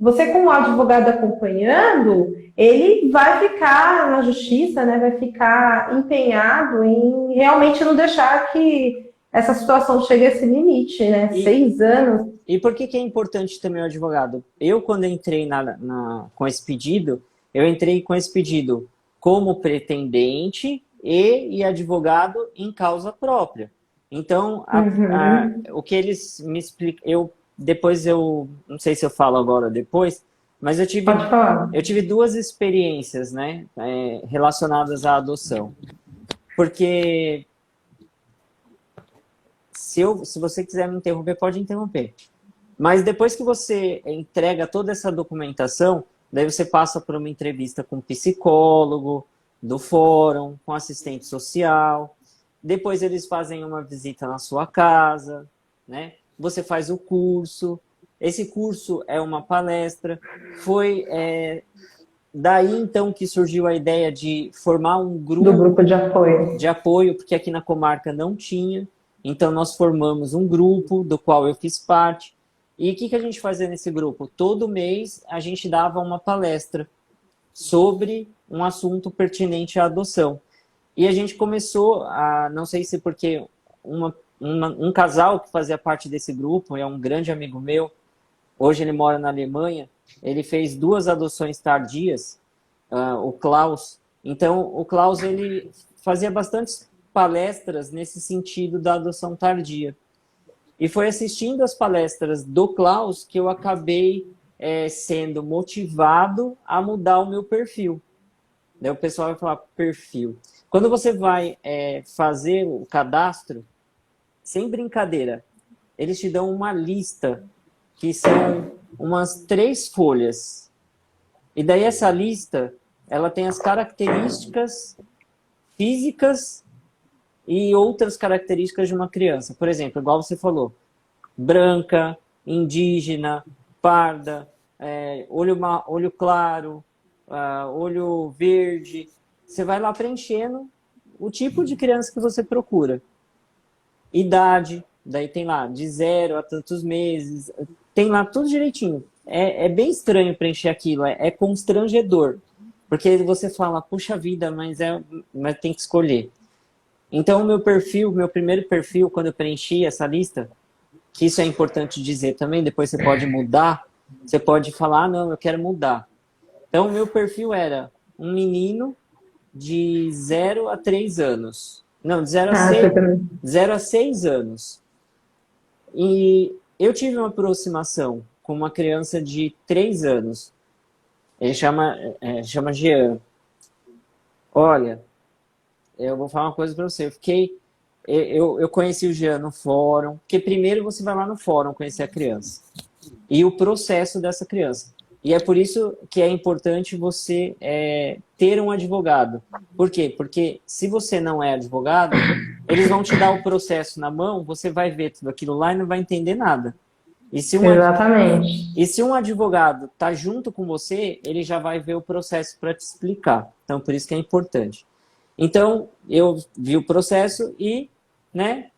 Você como advogado acompanhando, ele vai ficar na justiça, né? Vai ficar empenhado em realmente não deixar que essa situação chegue a esse limite, né? 6 anos. E por que é importante também o advogado? Eu, quando entrei com esse pedido, eu entrei com esse pedido como pretendente e advogado em causa própria. Então, o que eles me explicam, depois eu não sei se eu falo agora ou depois, mas eu Pode falar. tive duas experiências, né, relacionadas à adoção. Porque se você quiser me interromper, pode interromper. Mas depois que você entrega toda essa documentação, daí você passa por uma entrevista com um psicólogo do fórum, com assistente social. Depois eles fazem uma visita na sua casa, né? Você faz o curso. Esse curso é uma palestra. Foi daí, então, que surgiu a ideia de formar um Do grupo de apoio. porque aqui na comarca não tinha. Então, nós formamos um grupo do qual eu fiz parte. E o que a gente fazia nesse grupo? Todo mês a gente dava uma palestra sobre um assunto pertinente à adoção. E a gente começou a, não sei se porque um casal que fazia parte desse grupo, é um grande amigo meu, hoje ele mora na Alemanha, ele fez 2 adoções tardias, o Klaus. Então, o Klaus, ele fazia bastantes palestras nesse sentido da adoção tardia. E foi assistindo as palestras do Klaus que eu acabei sendo motivado a mudar o meu perfil. Daí o pessoal vai falar perfil. Quando você vai fazer o cadastro, sem brincadeira, eles te dão uma lista que são umas 3 folhas. E daí essa lista, ela tem as características físicas e outras características de uma criança. Por exemplo, igual você falou, branca, indígena, parda, olho claro, olho verde. Você vai lá preenchendo o tipo de criança que você procura. Idade, daí tem lá de 0 a tantos meses, tem lá tudo direitinho. É bem estranho preencher aquilo, é constrangedor. Porque você fala, puxa vida, mas tem que escolher. Então, meu primeiro perfil, quando eu preenchi essa lista, que isso é importante dizer também, depois você pode mudar, você pode falar, não, eu quero mudar. Então, o meu perfil era um menino de 0 a 3 anos. Não, de 0 a 6 anos. E eu tive uma aproximação com uma criança de 3 anos. Ele chama Jean. Olha, eu vou falar uma coisa para você. Eu conheci o Jean no fórum, porque primeiro você vai lá no fórum conhecer a criança e o processo dessa criança. E é por isso que é importante você ter um advogado. Por quê? Porque se você não é advogado, eles vão te dar o processo na mão, você vai ver tudo aquilo lá e não vai entender nada. Exatamente. E se um advogado está junto com você, ele já vai ver o processo para te explicar. Então, por isso que é importante. Então, eu vi o processo e, né,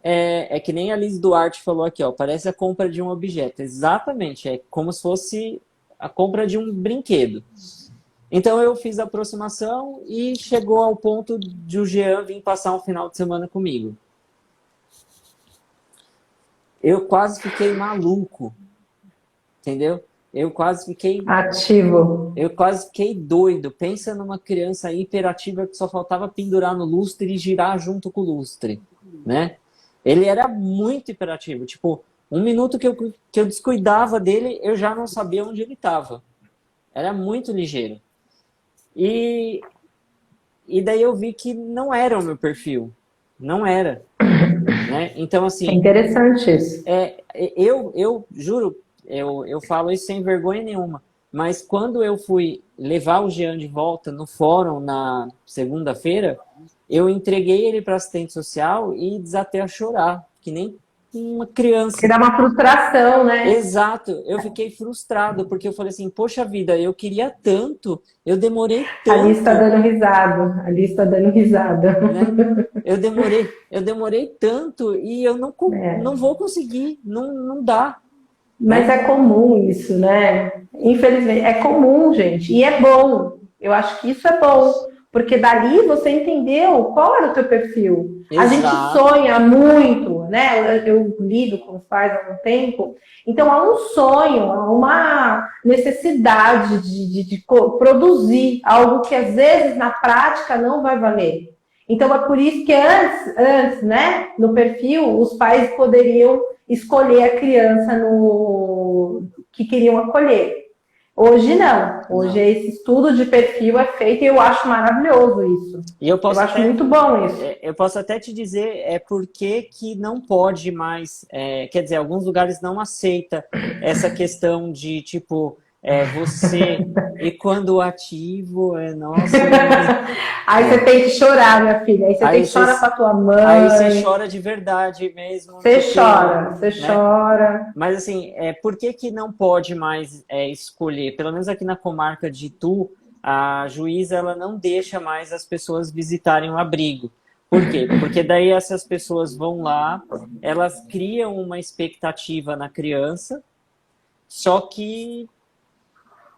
é que nem a Liz Duarte falou aqui, ó, parece a compra de um objeto. Exatamente, é como se fosse a compra de um brinquedo. Então eu fiz a aproximação e chegou ao ponto de o Jean vir passar um final de semana comigo. Eu quase fiquei maluco, entendeu? Eu quase fiquei Ativo. Eu quase fiquei doido. Pensa numa criança hiperativa que só faltava pendurar no lustre e girar junto com o lustre, né? Ele era muito hiperativo. Tipo, um minuto que eu descuidava dele, eu já não sabia onde ele estava. Era muito ligeiro. E daí eu vi que não era o meu perfil. Não era. Né? Então, É assim, interessante isso. eu juro, eu falo isso sem vergonha nenhuma. Mas quando eu fui levar o Jean de volta no fórum na segunda-feira, eu entreguei ele para assistente social e desatei a chorar, que nem uma criança. Que dá uma frustração, né? Exato, eu fiquei frustrado, porque eu falei assim, poxa vida, eu queria tanto, eu demorei tanto. Ali está dando risada, ali está dando risada. Né? Eu demorei tanto e eu não vou conseguir, não dá. Mas é comum isso, né? Infelizmente, é comum, gente. E é bom. Eu acho que isso é bom. Porque dali você entendeu qual era o teu perfil. Exato. A gente sonha muito, né? Eu lido com os pais há um tempo. Então há um sonho, há uma necessidade de produzir algo que às vezes na prática não vai valer. Então é por isso que antes, né, no perfil, os pais poderiam escolher a criança que queriam acolher. Hoje não. Hoje esse estudo de perfil é feito e eu acho maravilhoso isso. E eu acho muito bom isso. Eu posso até te dizer por que não pode mais, quer dizer, alguns lugares não aceita essa questão de tipo você e quando ativo nossa. Aí você tem que chorar, minha filha. Aí você tem que chorar pra tua mãe. Aí você chora de verdade mesmo. Você chora. Mas assim, por que não pode mais escolher? Pelo menos aqui na comarca de Itu, a juíza ela não deixa mais as pessoas visitarem o abrigo. Por quê? Porque daí essas pessoas vão lá, elas criam uma expectativa na criança, só que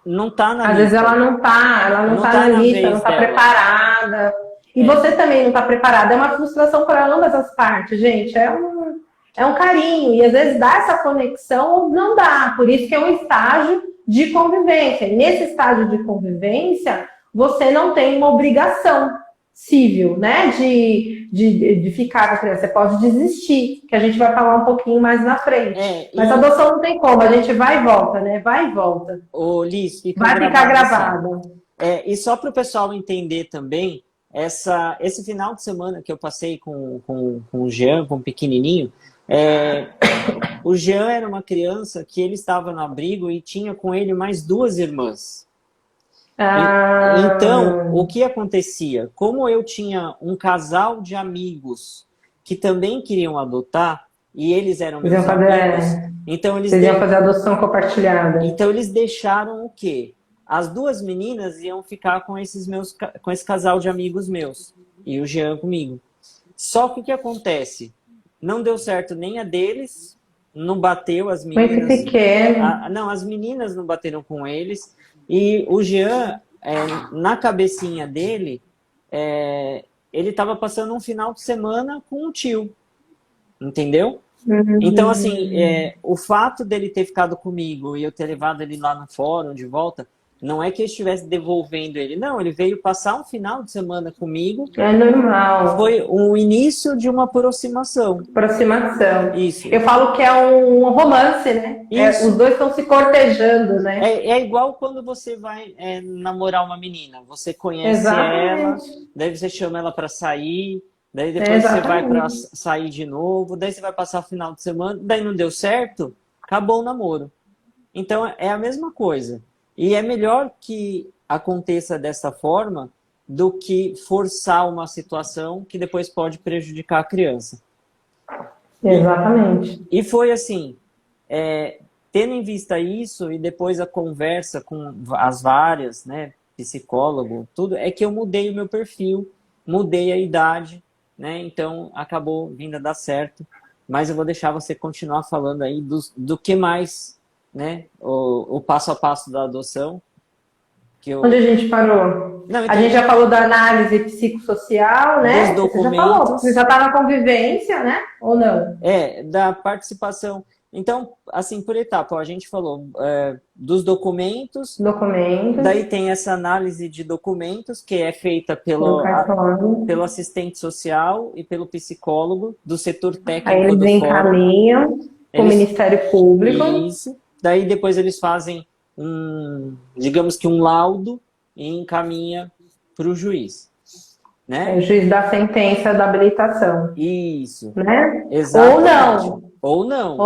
não está na lista. Às vezes ela não está na lista, não está preparada. E você também não está preparada. É uma frustração para ambas as partes, gente. É um carinho. E às vezes dá essa conexão ou não dá. Por isso que é um estágio de convivência. E nesse estágio de convivência, você não tem uma obrigação civil, né? De ficar com a criança. Você pode desistir, que a gente vai falar um pouquinho mais na frente. Mas a adoção não tem como, a gente vai e volta, né? Vai e volta. Ô, Liz, vai ficar gravado. E só para o pessoal entender também, esse final de semana que eu passei com o Jean, com o pequenininho, o Jean era uma criança que ele estava no abrigo e tinha com ele mais 2 irmãs. Então, o que acontecia? Como eu tinha um casal de amigos que também queriam adotar, e eles eram meus amigos, então eles iam fazer adoção compartilhada. Então eles deixaram o quê? As 2 meninas iam ficar com esse casal de amigos meus, e o Jean comigo. Só que o que acontece? Não deu certo nem a deles, não bateu as meninas. Muito pequeno. Não, as meninas não bateram com eles. E o Jean, na cabecinha dele, ele estava passando um final de semana com um tio. Entendeu? Então, assim, o fato dele ter ficado comigo e eu ter levado ele lá no fórum de volta, não é que eu estivesse devolvendo ele. Não, ele veio passar um final de semana comigo. É normal. Foi o início de uma aproximação. Isso. Eu falo que é um romance, né? Os dois estão se cortejando, né? É igual quando você vai namorar uma menina. Você conhece ela, daí você chama ela para sair, daí depois você vai para sair de novo, daí você vai passar o final de semana, daí não deu certo, acabou o namoro. Então é a mesma coisa. E é melhor que aconteça dessa forma do que forçar uma situação que depois pode prejudicar a criança. Exatamente. E foi assim, tendo em vista isso e depois a conversa com as várias, né, psicólogo, tudo, é que eu mudei o meu perfil, mudei a idade, né, então acabou vindo a dar certo. Mas eu vou deixar você continuar falando aí do que mais né, o passo a passo da adoção. Onde a gente parou? Não, então, a gente já falou da análise psicossocial, né? dos Você já falou, documentos. você já está na convivência, né? Ou não? Da participação. Então, assim, por etapa, ó, a gente falou dos documentos. Documentos. Daí tem essa análise de documentos que é feita pelo assistente social e pelo psicólogo do setor técnico Aí eles do fórum. encaminham para o Ministério Público. Isso. Daí depois eles fazem digamos que um laudo e encaminha para o juiz. Né? O juiz dá a sentença da habilitação. Isso. Né? Exatamente. Ou não,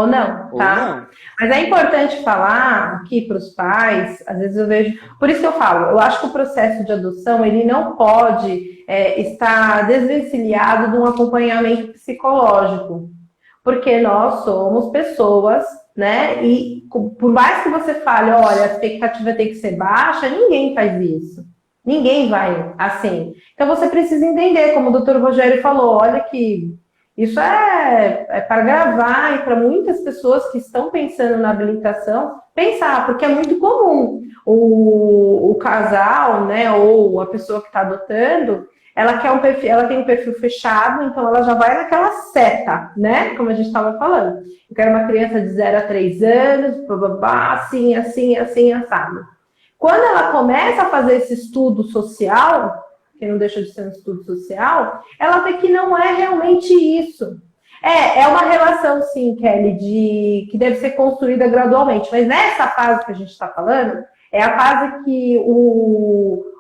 tá? Mas é importante falar aqui para os pais, às vezes eu vejo... Por isso que eu falo, eu acho que o processo de adoção, ele não pode estar desvencilhado de um acompanhamento psicológico. Porque nós somos pessoas, né? E por mais que você fale, olha, a expectativa tem que ser baixa, ninguém faz isso. Ninguém vai assim. Então você precisa entender, como o doutor Rogério falou, olha que isso é para gravar e para muitas pessoas que estão pensando na habilitação, pensar, porque é muito comum o casal, né, ou a pessoa que está adotando, ela quer ela tem um perfil fechado, então ela já vai naquela seta, né, como a gente estava falando. Eu quero uma criança de 0 a 3 anos, assim, assim, assim, assado. Quando ela começa a fazer esse estudo social, que não deixa de ser um estudo social, ela vê que não é realmente isso. É uma relação, sim, Kelly, que deve ser construída gradualmente. Mas nessa fase que a gente está falando, é a fase que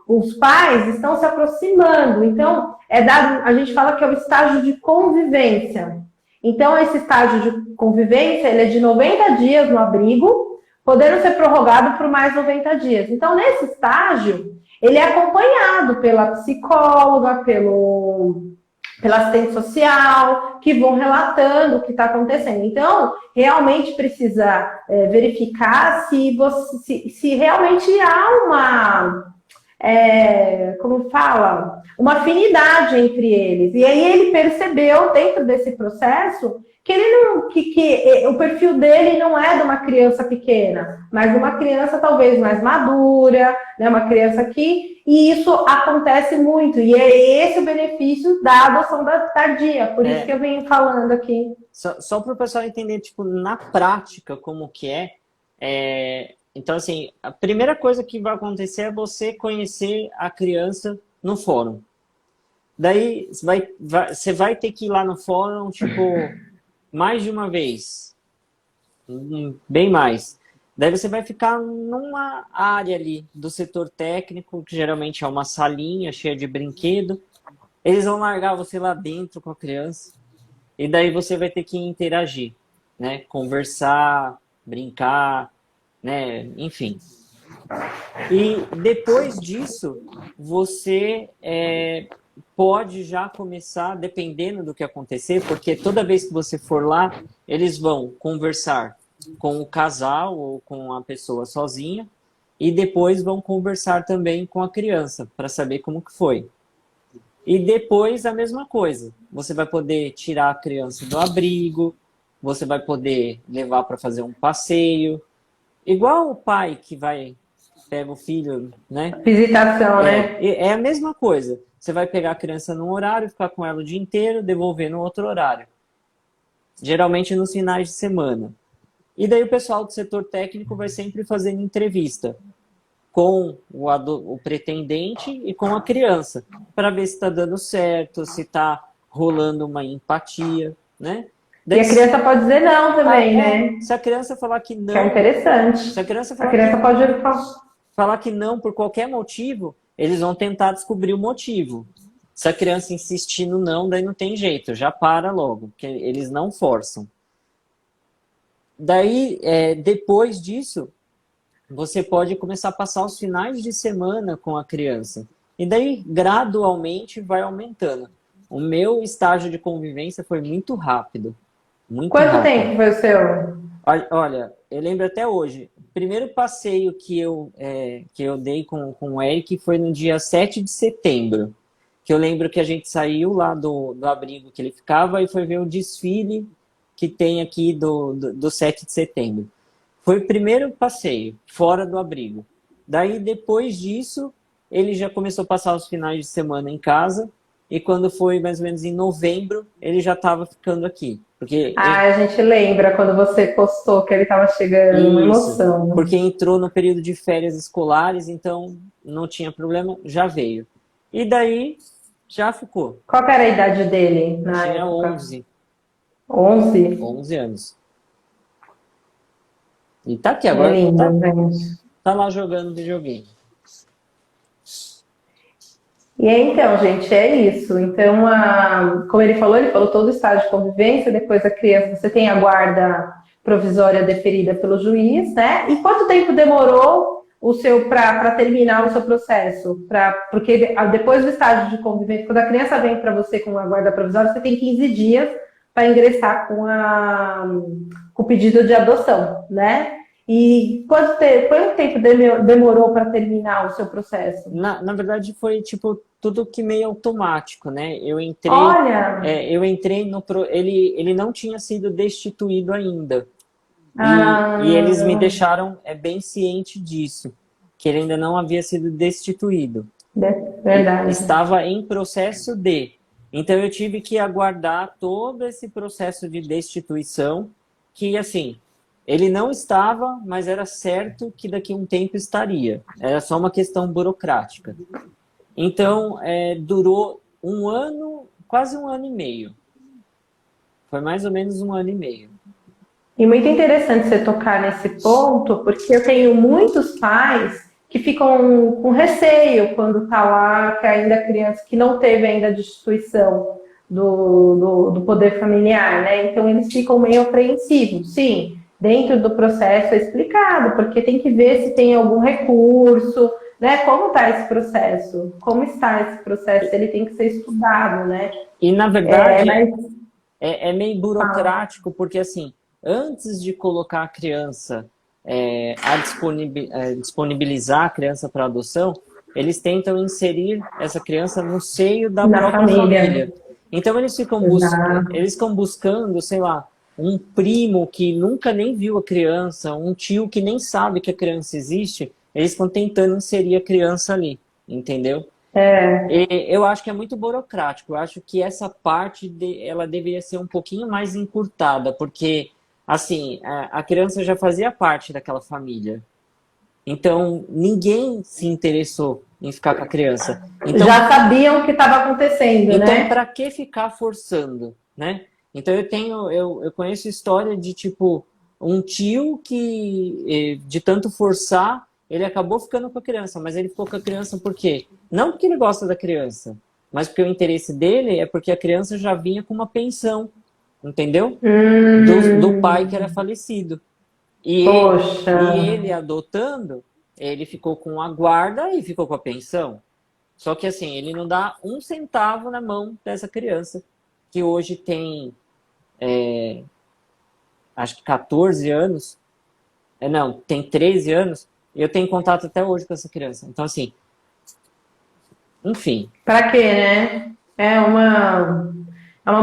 os pais estão se aproximando. Então, a gente fala que é o estágio de convivência. Então, esse estágio de convivência, ele é de 90 dias no abrigo, podendo ser prorrogado por mais 90 dias. Então, nesse estágio, ele é acompanhado pela psicóloga, pela assistente social, que vão relatando o que está acontecendo. Então, realmente precisa verificar se realmente há uma afinidade entre eles. E aí ele percebeu, dentro desse processo, que o perfil dele não é de uma criança pequena, mas de uma criança talvez mais madura, né, uma criança e isso acontece muito, e é esse o benefício da adoção tardia, por isso que eu venho falando aqui. Só para o pessoal entender, tipo, na prática, como que então, assim, a primeira coisa que vai acontecer é você conhecer a criança no fórum. Daí, você vai ter que ir lá no fórum, tipo, mais de uma vez. Bem mais. Daí você vai ficar numa área ali do setor técnico, que geralmente é uma salinha cheia de brinquedo. Eles vão largar você lá dentro com a criança. E daí você vai ter que interagir, né? Conversar, brincar, né? Enfim. E depois disso, você pode já começar, dependendo do que acontecer, porque toda vez que você for lá, eles vão conversar com o casal ou com a pessoa sozinha e depois vão conversar também com a criança para saber como que foi. E depois a mesma coisa. Você vai poder tirar a criança do abrigo, você vai poder levar para fazer um passeio. Igual o pai que pega o filho, né? Visitação, né? É a mesma coisa. Você vai pegar a criança num horário, ficar com ela o dia inteiro, devolver no outro horário. Geralmente nos finais de semana. E daí o pessoal do setor técnico vai sempre fazendo entrevista com o pretendente e com a criança, para ver se está dando certo, se está rolando uma empatia, né? Daí, e a criança pode dizer não também, né? Se a criança falar que não... Que é interessante. Se a criança pode falar que não por qualquer motivo, eles vão tentar descobrir o motivo. Se a criança insistir no não, daí não tem jeito, já para logo, porque eles não forçam. Daí, depois disso, você pode começar a passar os finais de semana com a criança. E daí, gradualmente, vai aumentando. O meu estágio de convivência foi muito rápido. Quanto tempo foi o seu? Olha, eu lembro até hoje. O primeiro passeio que eu dei com o Eric foi no dia 7 de setembro. Que eu lembro que a gente saiu lá do abrigo que ele ficava e foi ver o desfile que tem aqui do 7 de setembro. Foi o primeiro passeio, fora do abrigo. Daí, depois disso, ele já começou a passar os finais de semana em casa. E quando foi mais ou menos em novembro, ele já estava ficando aqui. Porque A gente lembra quando você postou que ele estava chegando, uma isso, emoção. porque entrou no período de férias escolares, então não tinha problema, já veio. E daí, já ficou. Qual que era a idade dele na Tinha época? 11, 11? 11 anos. E tá aqui É agora, lindo, tá, gente. tá lá jogando videogame. E aí, então, gente, é isso. Então, como ele falou todo o estágio de convivência, depois a criança, você tem a guarda provisória deferida pelo juiz, né? E quanto tempo demorou o seu para terminar o seu processo? Porque depois do estágio de convivência, quando a criança vem para você com a guarda provisória, você tem 15 dias para ingressar com o pedido de adoção, né? E quanto tempo demorou para terminar o seu processo? Na verdade, foi tipo tudo que meio automático, né? Olha, Eu entrei no ele não tinha sido destituído ainda. E eles me ah, deixaram bem ciente disso, que ele ainda não havia sido destituído. verdade. Estava em processo de. Então eu tive que aguardar todo esse processo de destituição, que assim, ele não estava, mas era certo que daqui a um tempo estaria. Era só uma questão burocrática. Então, durou um ano, quase um ano e meio. Foi mais ou menos um ano e meio. E muito interessante você tocar nesse ponto, porque eu tenho muitos pais que ficam com receio quando está lá, que ainda a criança que não teve ainda a destituição do poder familiar, né? Então eles ficam meio apreensivos. Sim, dentro do processo é explicado, porque tem que ver se tem algum recurso, né? Como está esse processo? Como está esse processo? Ele tem que ser estudado, né? E, na verdade, Mas é meio burocrático, porque, assim, antes de colocar a criança, disponibilizar a criança para adoção, eles tentam inserir essa criança no seio da na própria família, família. Então, exato. eles ficam buscando, sei lá, um primo que nunca nem viu a criança, um tio que nem sabe que a criança existe, eles estão tentando inserir a criança ali, entendeu? É, E eu acho que é muito burocrático. Eu acho que essa parte ela deveria ser um pouquinho mais encurtada, porque assim a criança já fazia parte daquela família. Então ninguém se interessou em ficar com a criança. já sabiam o que estava acontecendo, Então né? para que ficar forçando, né? Então eu conheço história de tipo um tio que de tanto forçar ele acabou ficando com a criança, mas ele ficou com a criança por quê? Não porque ele gosta da criança, mas porque o interesse dele é porque a criança já vinha com uma pensão, entendeu? Do pai que era falecido. Poxa, E ele adotando, ele ficou com a guarda e ficou com a pensão. Só que assim, ele não dá um centavo na mão dessa criança, que hoje tem, acho que 14 anos. Não, tem 13 anos. E eu tenho contato até hoje com essa criança. Então, assim, enfim. para quê, né? É uma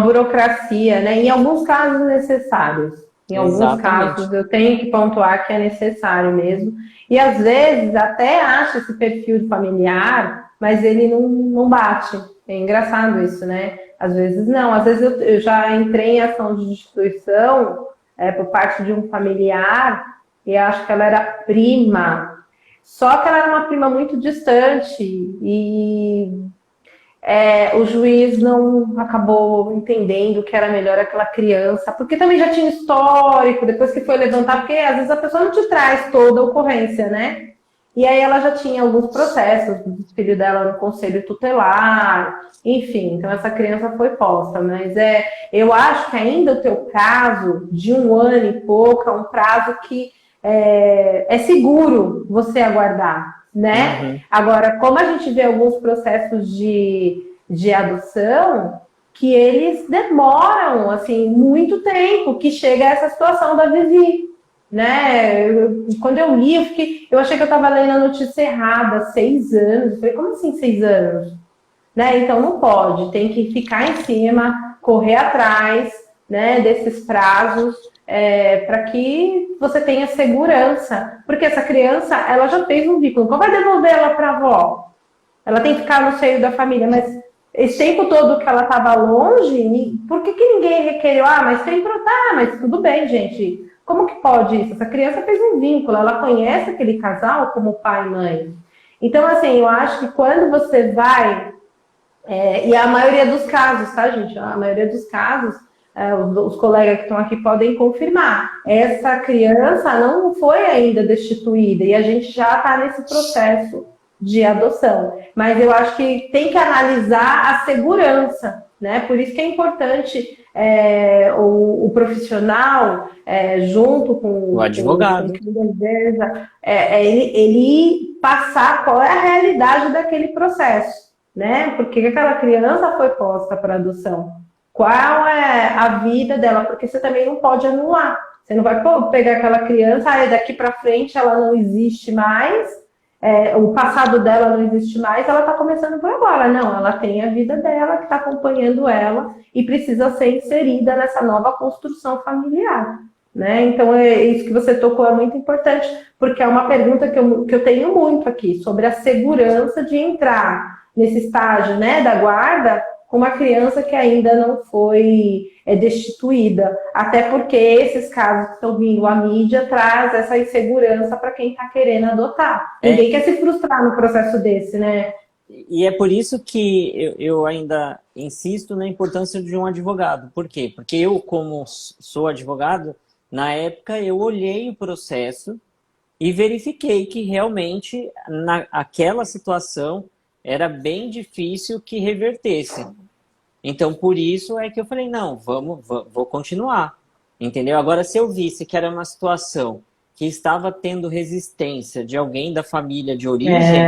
burocracia, né? Em alguns casos necessários. Em alguns Exatamente. casos eu tenho que pontuar que é necessário mesmo. E às vezes até acha esse perfil familiar, mas ele não bate. É engraçado isso, né? Às vezes não. Às vezes eu já entrei em ação de destituição por parte de um familiar e acho que ela era prima. Só que ela era uma prima muito distante e o juiz não acabou entendendo que era melhor aquela criança, porque também já tinha histórico, depois que foi levantar, porque às vezes a pessoa não te traz toda a ocorrência, né? E aí ela já tinha alguns processos, o filho dela no conselho tutelar, enfim, então essa criança foi posta, mas eu acho que ainda o teu prazo de 1 ano e pouco é um prazo que é seguro você aguardar, né? Uhum. Agora, como a gente vê alguns processos de adoção, que eles demoram, assim, muito tempo, que chega a essa situação da Vivi, né? Quando eu li, eu achei que eu estava lendo a notícia errada, 6 anos. Eu falei, como assim 6 anos? Né? Então não pode, tem que ficar em cima, correr atrás, né, desses prazos, para que você tenha segurança. Porque essa criança, ela já fez um vínculo. Como vai devolver ela para a avó? Ela tem que ficar no seio da família, mas esse tempo todo que ela estava longe, por que ninguém requeriu? Ah, mas tem que tá, mas tudo bem, gente. Como que pode isso? Essa criança fez um vínculo, ela conhece aquele casal como pai e mãe. Então, assim, eu acho que quando você vai, e a maioria dos casos, tá, gente? A maioria dos casos, os colegas que estão aqui podem confirmar. Essa criança não foi ainda destituída e a gente já está nesse processo de adoção. Mas eu acho que tem que analisar a segurança, né? Por isso que é importante o profissional, junto com o advogado, ele passar qual é a realidade daquele processo, né? Porque aquela criança foi posta para adoção. Qual é a vida dela? Porque você também não pode anular. Você não vai pegar aquela criança, daqui para frente ela não existe mais, o passado dela não existe mais, ela está começando por agora. Não, ela tem a vida dela que está acompanhando ela e precisa ser inserida nessa nova construção familiar, né? Então, isso que você tocou é muito importante, porque é uma pergunta que eu tenho muito aqui, sobre a segurança de entrar nesse estágio, né, da guarda, com uma criança que ainda não foi destituída. Até porque esses casos que estão vindo, a mídia traz essa insegurança para quem está querendo adotar. Ninguém quer se frustrar no processo desse, né? E é por isso que eu ainda insisto na importância de um advogado. Por quê? Porque eu, como sou advogado, na época eu olhei o processo e verifiquei que realmente naquela situação era bem difícil que revertesse. Então, por isso é que eu falei, não, vou continuar, entendeu? Agora, se eu visse que era uma situação que estava tendo resistência de alguém da família de origem,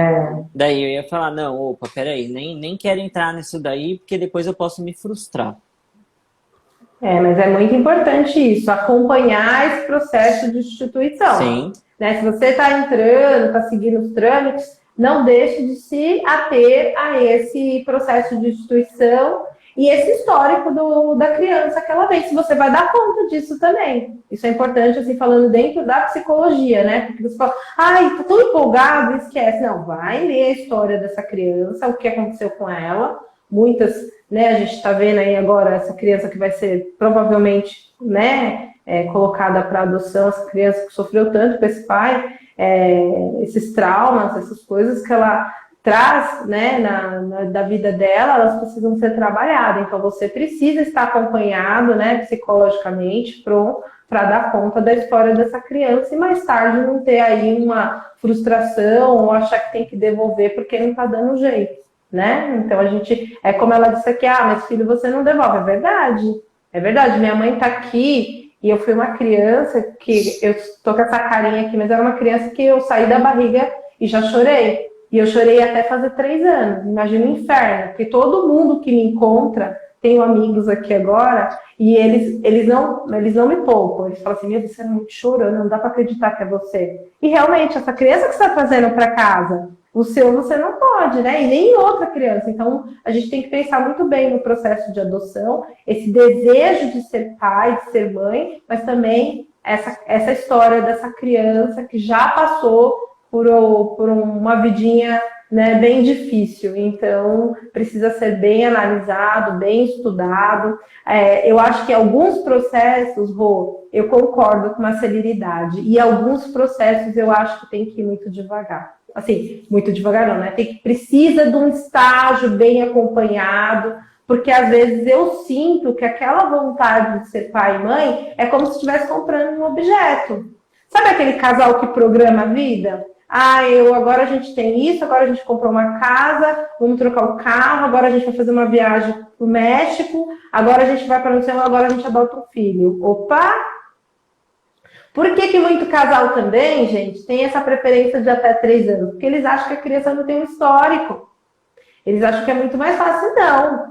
daí eu ia falar, não, opa, peraí, nem quero entrar nisso daí, porque depois eu posso me frustrar. Mas é muito importante isso, acompanhar esse processo de instituição. Sim. Né? Se você está entrando, está seguindo os trâmites, não deixe de se ater a esse processo de instituição e esse histórico da criança que ela vem, se você vai dar conta disso também. Isso é importante, assim, falando dentro da psicologia, né? Porque você fala, tá tão empolgado, esquece. Não, vai ler a história dessa criança, o que aconteceu com ela. Muitas, né, a gente está vendo aí agora essa criança que vai ser provavelmente, né, colocada para adoção, essa criança que sofreu tanto com esse pai, esses traumas, essas coisas que ela traz, né, da vida dela, elas precisam ser trabalhadas. Então, você precisa estar acompanhado, né, psicologicamente, para dar conta da história dessa criança e mais tarde não ter aí uma frustração ou achar que tem que devolver porque não está dando jeito, né? Então, a gente, como ela disse aqui, mas filho, você não devolve. É verdade, minha mãe está aqui e eu fui uma criança que, eu tô com essa carinha aqui, mas era uma criança que eu saí da barriga e já chorei. E eu chorei até fazer 3 anos. Imagina o inferno, porque todo mundo que me encontra, tenho amigos aqui agora, e eles não me poupam. Eles falam assim, meu Deus, você não chorou, não dá para acreditar que é você. E realmente, essa criança que você está trazendo para casa, o seu você não pode, né? E nem outra criança. Então, a gente tem que pensar muito bem no processo de adoção, esse desejo de ser pai, de ser mãe, mas também essa história dessa criança que já passou por uma vidinha, né, bem difícil. Então, precisa ser bem analisado, bem estudado. Eu acho que alguns processos, Rô, eu concordo com a celeridade. E alguns processos eu acho que tem que ir muito devagar. Assim, muito devagar não, né? Precisa de um estágio bem acompanhado, porque às vezes eu sinto que aquela vontade de ser pai e mãe é como se estivesse comprando um objeto. Sabe aquele casal que programa a vida? Agora a gente tem isso, agora a gente comprou uma casa, vamos trocar o carro, agora a gente vai fazer uma viagem para o México, agora a gente vai para o céu, agora a gente adota um filho. Opa! Por que muito casal também, gente, tem essa preferência de até 3 anos? Porque eles acham que a criança não tem um histórico. Eles acham que é muito mais fácil, não.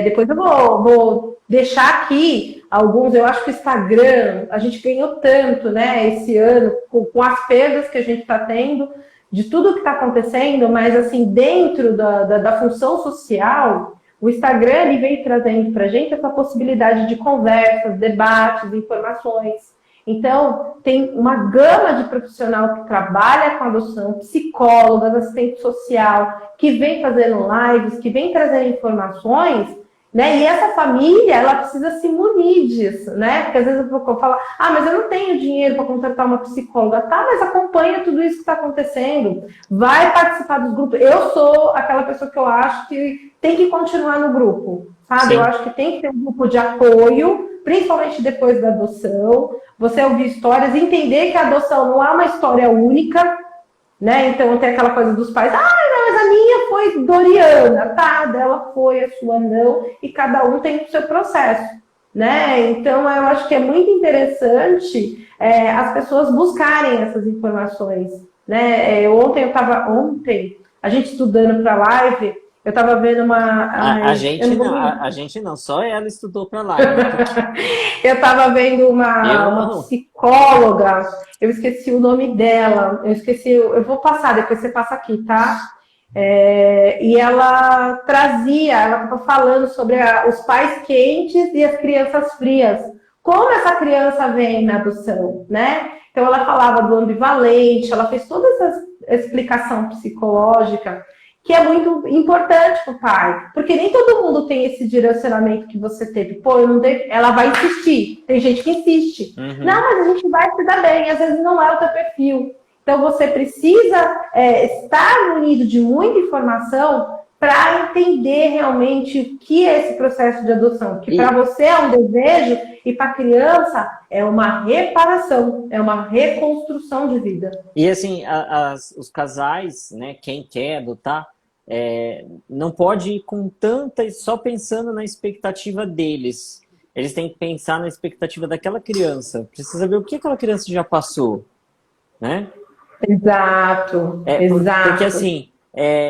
Depois eu vou deixar aqui alguns, eu acho que o Instagram, a gente ganhou tanto, né, esse ano, com as perdas que a gente está tendo, de tudo que está acontecendo, mas assim, dentro da função social, O Instagram ele veio trazendo para a gente essa possibilidade de conversas, debates, informações. Então, tem uma gama de profissional que trabalha com adoção, psicólogas, assistente social, que vem fazendo lives, que vem trazendo informações, né? E essa família, ela precisa se munir disso, né? Porque às vezes eu falo, mas eu não tenho dinheiro para contratar uma psicóloga. Tá, mas acompanha tudo isso que está acontecendo. Vai participar dos grupos. Eu sou aquela pessoa que eu acho que tem que continuar no grupo, sabe? Sim. Eu acho que tem que ter um grupo de apoio, principalmente depois da adoção. Você ouvir histórias, entender que a adoção não é uma história única, né? Então tem aquela coisa dos pais, não, mas a minha foi Doriana, tá? Dela foi, a sua não, e cada um tem o seu processo, né? Então eu acho que é muito interessante as pessoas buscarem essas informações, né? Ontem, a gente estudando para a live, eu estava vendo A gente não, só ela estudou para lá. Eu estava vendo uma psicóloga, eu esqueci o nome dela, eu vou passar, depois você passa aqui, tá? E ela estava falando sobre os pais quentes e as crianças frias. Como essa criança vem na adoção, né? Então ela falava do ambivalente, ela fez toda essa explicação psicológica, que é muito importante para o pai, porque nem todo mundo tem esse direcionamento que você teve. Pô, eu não devo... Ela vai insistir, tem gente que insiste. Uhum. Não, mas a gente vai se dar bem, às vezes não é o teu perfil. Então você precisa estar munido de muita informação para entender realmente o que é esse processo de adoção. Que para você é um desejo e para a criança é uma reparação, é uma reconstrução de vida. E assim, os casais, né, quem quer adotar, não pode ir com só pensando na expectativa deles. Eles têm que pensar na expectativa daquela criança. Precisa ver o que aquela criança já passou, né? Exato, exato. Porque assim,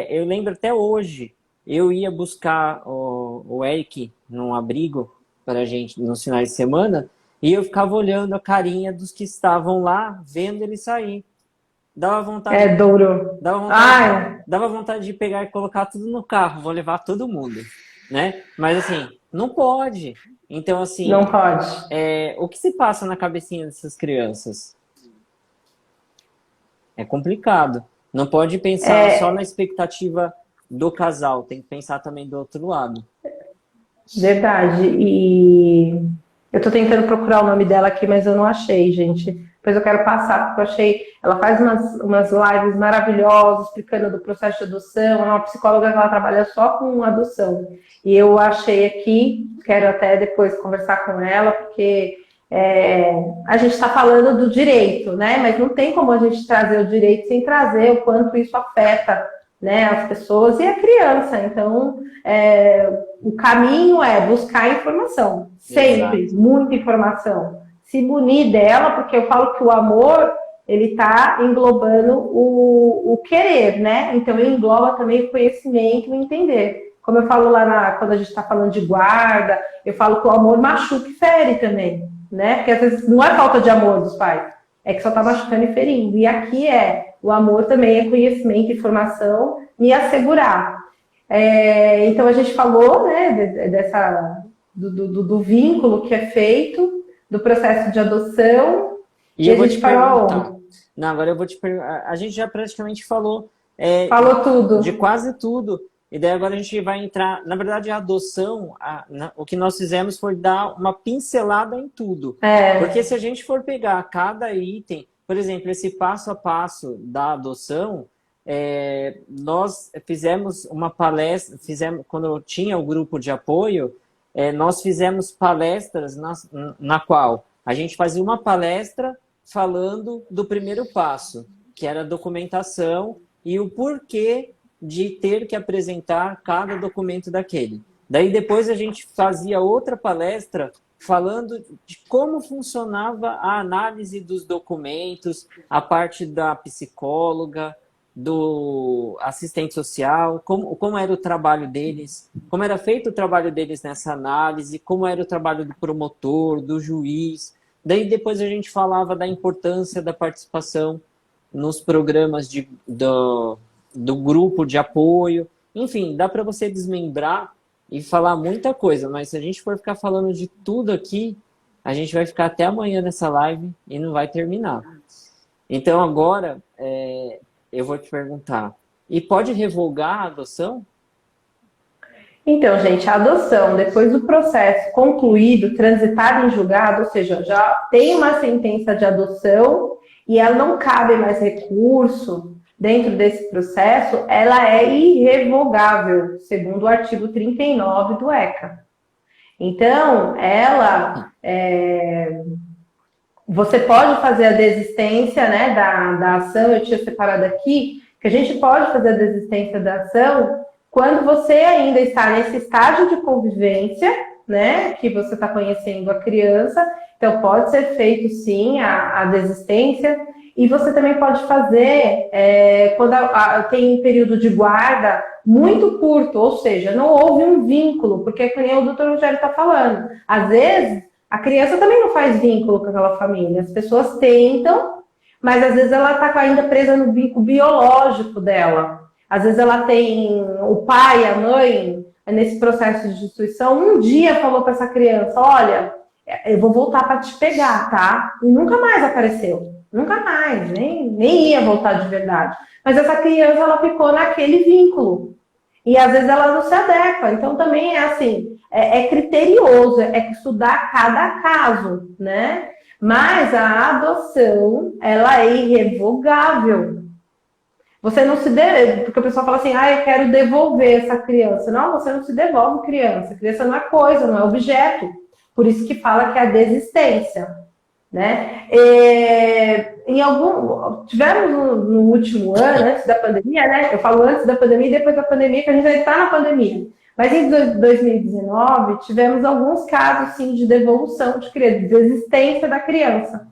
eu lembro até hoje, eu ia buscar o Eric num abrigo para a gente nos finais de semana, e eu ficava olhando a carinha dos que estavam lá, vendo ele sair. Dava vontade. Duro. Dava vontade de pegar e colocar tudo no carro, vou levar todo mundo, né? Mas assim, não pode. Então assim, não pode. O que se passa na cabecinha dessas crianças? É complicado. Não pode pensar só na expectativa do casal, tem que pensar também do outro lado. Verdade. E eu tô tentando procurar o nome dela aqui, mas eu não achei, gente. Depois eu quero passar, porque eu achei... Ela faz umas lives maravilhosas, explicando do processo de adoção. Ela é uma psicóloga que ela trabalha só com adoção. E eu achei aqui, quero até depois conversar com ela, porque... a gente está falando do direito, né? Mas não tem como a gente trazer o direito sem trazer o quanto isso afeta, né, as pessoas e a criança. Então, o caminho é buscar informação, sempre. Exato. Muita informação. Se munir dela, porque eu falo que o amor, ele está englobando o querer, né? Então, ele engloba também o conhecimento e o entender. Como eu falo lá quando a gente está falando de guarda, eu falo que o amor machuca e fere também. Né? Porque às vezes não é falta de amor dos pais, é que só está machucando e ferindo. E aqui o amor também é conhecimento, informação e assegurar. Então a gente falou, né, do vínculo que é feito, do processo de adoção. E eu vou te perguntar. Não, agora eu vou te perguntar. A gente já praticamente falou. Falou tudo. De quase tudo. E daí agora a gente vai entrar... Na verdade, a adoção, o que nós fizemos foi dar uma pincelada em tudo. Porque se a gente for pegar cada item... Por exemplo, esse passo a passo da adoção, nós fizemos uma palestra... Quando eu tinha o grupo de apoio, nós fizemos palestras na qual a gente fazia uma palestra falando do primeiro passo, que era a documentação e o porquê de ter que apresentar cada documento daquele. Daí depois a gente fazia outra palestra falando de como funcionava a análise dos documentos, a parte da psicóloga, do assistente social, como era o trabalho deles, como era feito o trabalho deles nessa análise, como era o trabalho do promotor, do juiz. Daí depois a gente falava da importância da participação nos programas do grupo de apoio. Enfim, dá para você desmembrar e falar muita coisa, mas se a gente for ficar falando de tudo aqui, a gente vai ficar até amanhã nessa live e não vai terminar. Então agora, eu vou te perguntar, e pode revogar a adoção? Então, gente, a adoção, depois do processo concluído, transitado em julgado, ou seja, já tem uma sentença de adoção e ela não cabe mais recurso dentro desse processo, ela é irrevogável, segundo o artigo 39 do ECA. Então, você pode fazer a desistência, né, da ação, eu tinha separado aqui, que a gente pode fazer a desistência da ação quando você ainda está nesse estágio de convivência, né, que você está conhecendo a criança, então pode ser feito sim a desistência, e você também pode fazer quando tem um período de guarda muito curto, ou seja, não houve um vínculo, porque como o doutor Rogério está falando, às vezes a criança também não faz vínculo com aquela família, as pessoas tentam, mas às vezes ela está ainda presa no vínculo biológico dela. Às vezes ela tem o pai, a mãe, nesse processo de destituição, um dia falou para essa criança, olha, eu vou voltar para te pegar, tá? E nunca mais apareceu. Nunca mais, nem ia voltar de verdade. Mas essa criança, ela ficou naquele vínculo. E às vezes ela não se adequa. Então também é assim, é criterioso, é estudar cada caso, né? Mas a adoção, ela é irrevogável. Você não se deve, porque o pessoal fala assim, eu quero devolver essa criança. Não, você não se devolve criança. A criança não é coisa, não é objeto. Por isso que fala que é a desistência, né? Tivemos no último ano, antes da pandemia, né? Eu falo antes da pandemia e depois da pandemia, que a gente ainda está na pandemia. Mas em 2019, tivemos alguns casos, sim, de devolução de desistência da criança.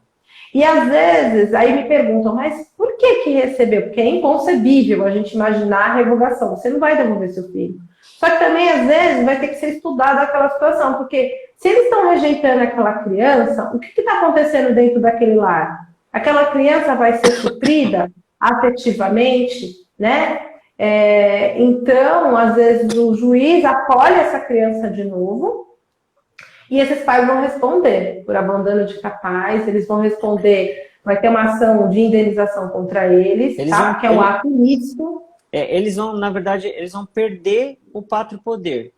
E às vezes, aí me perguntam, mas por que recebeu? Porque é inconcebível a gente imaginar a revogação. Você não vai devolver seu filho. Só que também, às vezes, vai ter que ser estudada aquela situação, porque se eles estão rejeitando aquela criança, o que está acontecendo dentro daquele lar? Aquela criança vai ser suprida afetivamente, né? Então, às vezes, o juiz acolhe essa criança de novo, e esses pais vão responder por abandono de capaz, eles vão responder, vai ter uma ação de indenização contra eles, tá? Que é um ato ilícito. Eles vão, na verdade, eles vão perder o pátrio poder.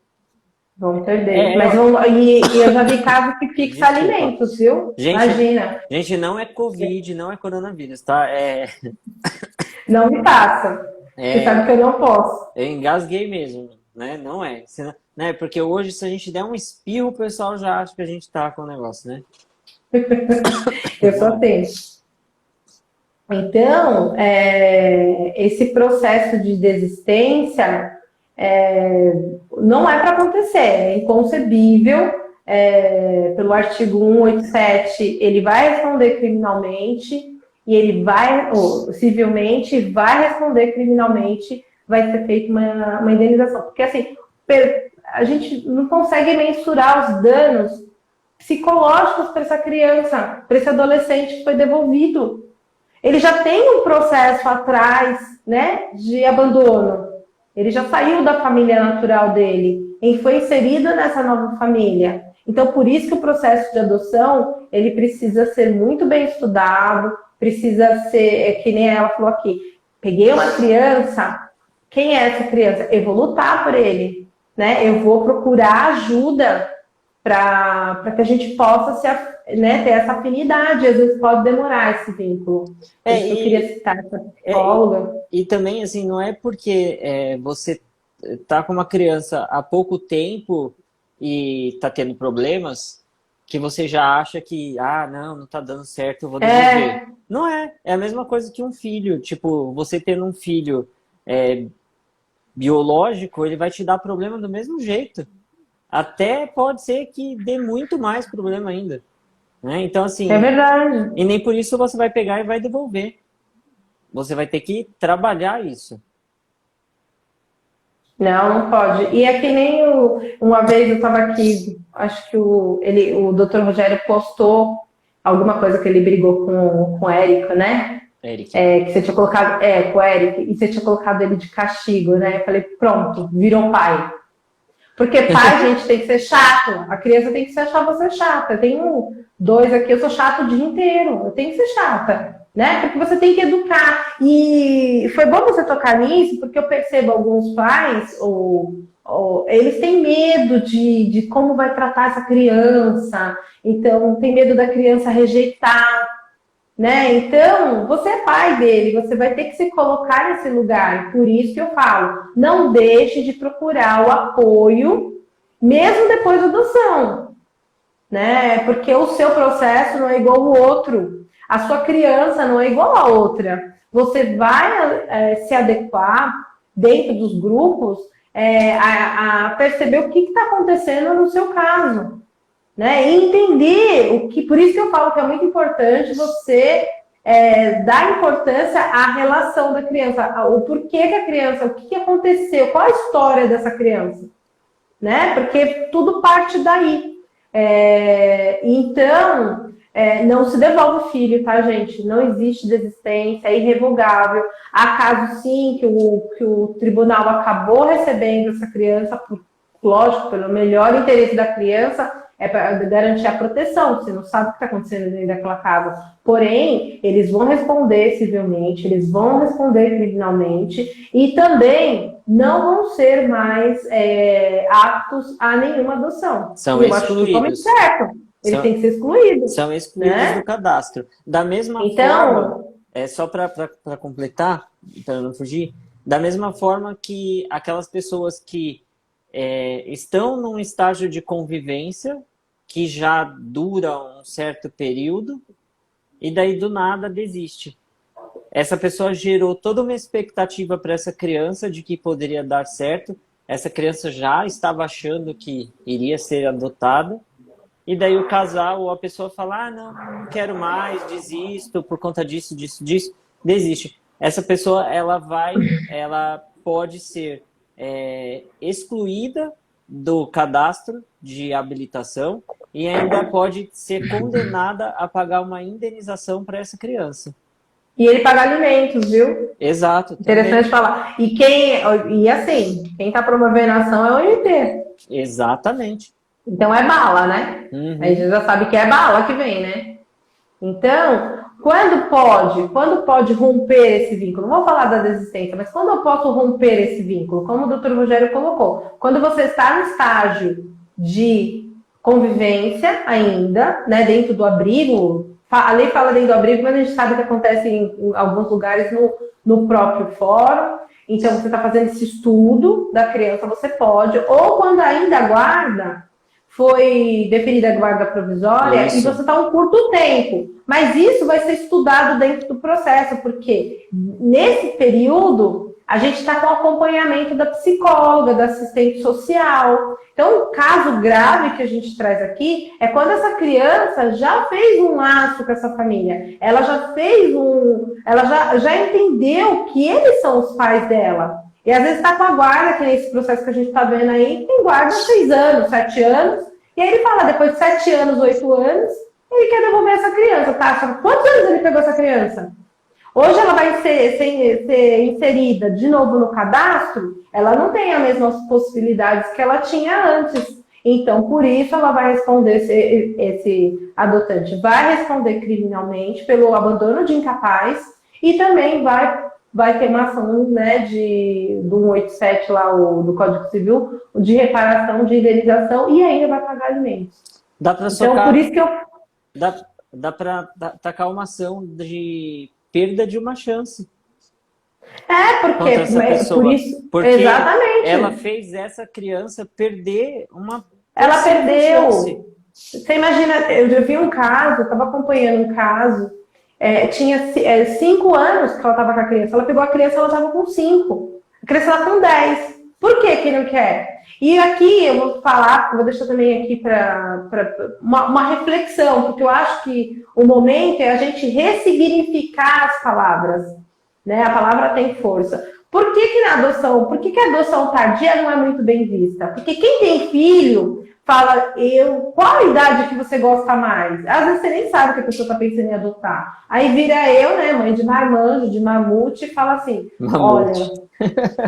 Vão perder. Mas e eu já vi casos que fixa alimentos, viu? Imagina. Gente, não é Covid, não é coronavírus, tá? Não me passa. Você sabe que eu não posso. Eu engasguei mesmo, né? Não é. Né? Porque hoje, se a gente der um espirro, o pessoal já acha que a gente tá com o negócio, né? Eu só tenho. Então, esse processo de desistência não é para acontecer, é inconcebível. Pelo artigo 187, ele vai responder criminalmente e ele vai, ou civilmente, vai responder criminalmente, vai ser feita uma indenização. Porque, assim, a gente não consegue mensurar os danos psicológicos para essa criança, para esse adolescente que foi devolvido. Ele já tem um processo atrás, né, de abandono. Ele já saiu da família natural dele e foi inserido nessa nova família. Então, por isso que o processo de adoção, ele precisa ser muito bem estudado, precisa ser, que nem ela falou aqui, peguei uma criança, quem é essa criança? Eu vou lutar por ele, né? Eu vou procurar ajuda para que a gente possa ter essa afinidade. Às vezes pode demorar esse vínculo. Eu queria citar essa psicóloga. E também, assim, não é porque você tá com uma criança há pouco tempo e tá tendo problemas que você já acha que, não tá dando certo, eu vou devolver. Não é. É a mesma coisa que um filho. Tipo, você tendo um filho biológico, ele vai te dar problema do mesmo jeito. Até pode ser que dê muito mais problema ainda. Né? Então, assim... É verdade. E nem por isso você vai pegar e vai devolver. Você vai ter que trabalhar isso. Não pode. E é que nem uma vez eu estava aqui, acho que o Dr. Rogério postou alguma coisa que ele brigou com o Érico, né? Eric. Que você tinha colocado, com o Érico, e você tinha colocado ele de castigo, né? Eu falei, pronto, virou pai. Porque pai, gente, tem que ser chato. A criança tem que achar você chata. Eu tenho 2 aqui, eu sou chato o dia inteiro. Eu tenho que ser chata, né? Porque você tem que educar. E foi bom você tocar nisso, porque eu percebo alguns pais, eles têm medo de como vai tratar essa criança. Então, tem medo da criança rejeitar, né? Então, você é pai dele, você vai ter que se colocar nesse lugar. Por isso que eu falo, não deixe de procurar o apoio, mesmo depois da adoção, né? Porque o seu processo não é igual ao outro, a sua criança não é igual a outra. Você vai se adequar dentro dos grupos a perceber o que está acontecendo no seu caso. Né? E entender o que, por isso que eu falo que é muito importante você dar importância à relação da criança, o porquê que a criança, o que aconteceu, qual a história dessa criança, né? Porque tudo parte daí. Então, não se devolve o filho, tá, gente? Não existe desistência, é irrevogável. Há casos, sim, que o tribunal acabou recebendo essa criança, lógico, pelo melhor interesse da criança, para garantir a proteção. Você não sabe o que está acontecendo dentro daquela casa. Porém, eles vão responder civilmente, eles vão responder criminalmente e também não vão ser mais aptos a nenhuma adoção. São excluídos. Certo. Eles têm que ser excluídos. São excluídos, né, do cadastro. Da mesma forma, só para completar, para não fugir, da mesma forma que aquelas pessoas que estão num estágio de convivência que já dura um certo período e daí do nada desiste. Essa pessoa gerou toda uma expectativa para essa criança de que poderia dar certo. Essa criança já estava achando que iria ser adotada e daí o casal ou a pessoa fala, não quero mais, desisto por conta disso, desiste. Essa pessoa ela pode ser excluída do cadastro de habilitação e ainda pode ser condenada a pagar uma indenização para essa criança. E ele paga alimentos, viu? Exato. Interessante falar. E assim, quem está promovendo a ação é o ONT. Exatamente. Então é bala, né? Uhum. A gente já sabe que é bala que vem, né? Então, quando pode romper esse vínculo? Não vou falar da desistência, mas quando eu posso romper esse vínculo? Como o Dr. Rogério colocou, quando você está no estágio de convivência ainda, né, dentro do abrigo, a lei fala dentro do abrigo, mas a gente sabe que acontece em alguns lugares no próprio fórum. Então, você está fazendo esse estudo da criança, você pode, ou quando ainda aguarda, foi definida a guarda provisória, isso. E você está um curto tempo. Mas isso vai ser estudado dentro do processo, porque nesse período a gente está com o acompanhamento da psicóloga, da assistente social. Então, um caso grave que a gente traz aqui é quando essa criança já fez um laço com essa família. Ela já entendeu que eles são os pais dela. E às vezes está com a guarda, que nesse processo que a gente está vendo aí, tem guarda 6 anos, 7 anos. E aí ele fala, depois de 7 anos, 8 anos, ele quer devolver essa criança, tá? Quantos anos ele pegou essa criança? Hoje ela vai ser inserida de novo no cadastro, ela não tem as mesmas possibilidades que ela tinha antes. Então, por isso, ela vai responder, esse adotante vai responder criminalmente pelo abandono de incapaz e também vai ter uma ação, né, do 187 lá, do Código Civil, de reparação, de indenização e ainda vai pagar alimentos. Dá para então, por isso que eu... Dá para tacar uma ação de perda de uma chance. Porque exatamente. Ela fez essa criança perder uma... Ela perdeu. Chance. Você imagina, eu vi um caso, eu estava acompanhando um caso, tinha 5 anos que ela estava com a criança, ela pegou a criança, ela estava com 5. A criança estava com 10. Por que não quer? E aqui eu vou falar, vou deixar também aqui para uma reflexão, porque eu acho que o momento é a gente ressignificar as palavras, né? A palavra tem força. Por que na adoção, por que a adoção tardia não é muito bem vista? Porque quem tem filho fala, qual a idade que você gosta mais? Às vezes você nem sabe que a pessoa está pensando em adotar. Aí vira eu, né, mãe de marmanjo, de mamute, e fala assim, Mamute. olha,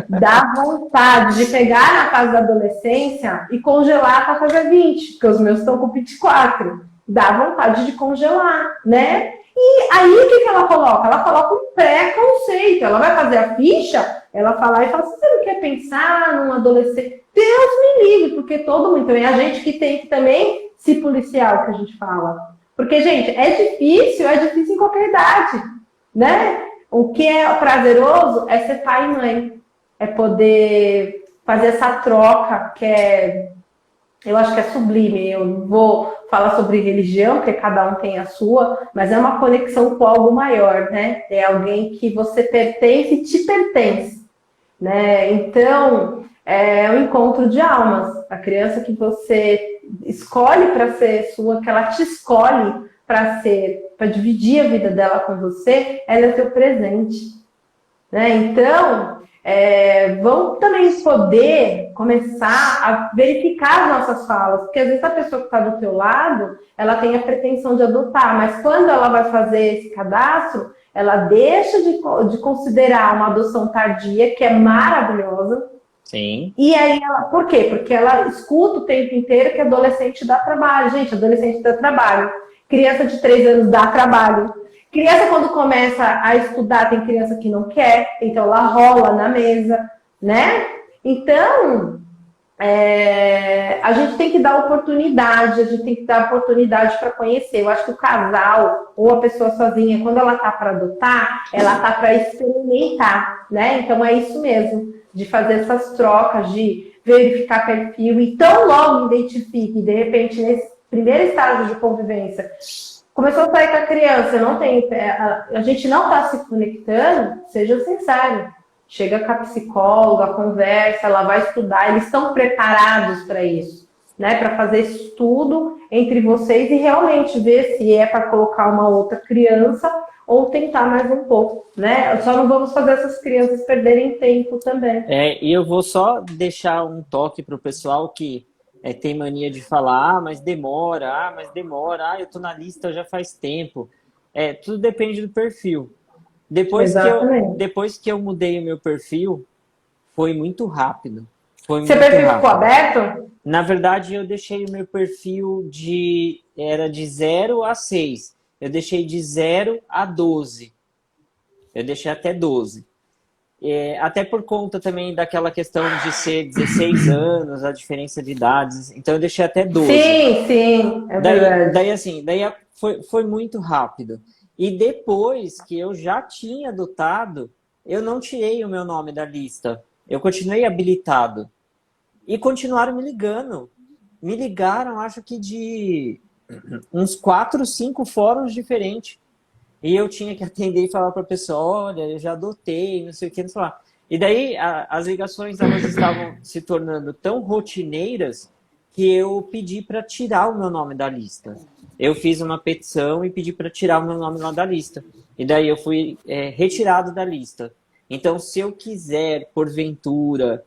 dá vontade de pegar na fase da adolescência e congelar para fazer 20, porque os meus estão com 24. Dá vontade de congelar, né? E aí o que ela coloca? Ela coloca um pré-conceito. Ela vai fazer a ficha, ela fala e fala assim, você não quer pensar num adolescente? Deus me livre, porque todo mundo, é a gente que tem que também se policiar o que a gente fala. Porque, gente, é difícil em qualquer idade, né? O que é prazeroso é ser pai e mãe. É poder fazer essa troca eu acho que é sublime. Eu não vou falar sobre religião, porque cada um tem a sua, mas é uma conexão com algo maior, né? É alguém que você pertence e te pertence, né? Então, é um encontro de almas. A criança que você escolhe para ser sua, que ela te escolhe para dividir a vida dela com você, ela é seu presente, né? Então, vamos também poder começar a verificar as nossas falas, porque às vezes a pessoa que está do teu lado, ela tem a pretensão de adotar, mas quando ela vai fazer esse cadastro, ela deixa de considerar uma adoção tardia, que é maravilhosa. Sim. E aí, por quê? Porque ela escuta o tempo inteiro que adolescente dá trabalho. Gente, adolescente dá trabalho. Criança de 3 anos dá trabalho. Criança, quando começa a estudar, tem criança que não quer, então ela rola na mesa, né? Então, a gente tem que dar oportunidade, a gente tem que dar oportunidade para conhecer. Eu acho que o casal ou a pessoa sozinha, quando ela tá para adotar, ela tá para experimentar, né? Então é isso mesmo, de fazer essas trocas, de verificar perfil e tão logo identifique, de repente, nesse primeiro estágio de convivência, começou a sair com a criança, a gente não está se conectando, seja sincero. Chega com a psicóloga, conversa, ela vai estudar, eles estão preparados para isso, né? Para fazer estudo entre vocês e realmente ver se é para colocar uma outra criança ou tentar mais um pouco, né? Só não vamos fazer essas crianças perderem tempo também. E eu vou só deixar um toque para o pessoal que tem mania de falar, mas demora, eu tô na lista já faz tempo. Tudo depende do perfil. Depois que eu mudei o meu perfil, foi muito rápido. Seu perfil ficou aberto? Na verdade, eu deixei o meu perfil era de 0 a 6. Eu deixei de 0 a 12. Eu deixei até 12. Até por conta também daquela questão de ser 16 anos, a diferença de idades. Então eu deixei até 12. Sim, é verdade. Daí foi muito rápido. E depois que eu já tinha adotado, eu não tirei o meu nome da lista. Eu continuei habilitado. E continuaram me ligando. Me ligaram, acho que de uns 4, 5 fóruns diferentes. E eu tinha que atender e falar para a pessoa, olha, eu já adotei, não sei o que, não sei lá. E daí as ligações elas estavam se tornando tão rotineiras que eu pedi para tirar o meu nome da lista. Eu fiz uma petição e pedi para tirar o meu nome lá da lista. E daí eu fui retirado da lista. Então, se eu quiser, porventura,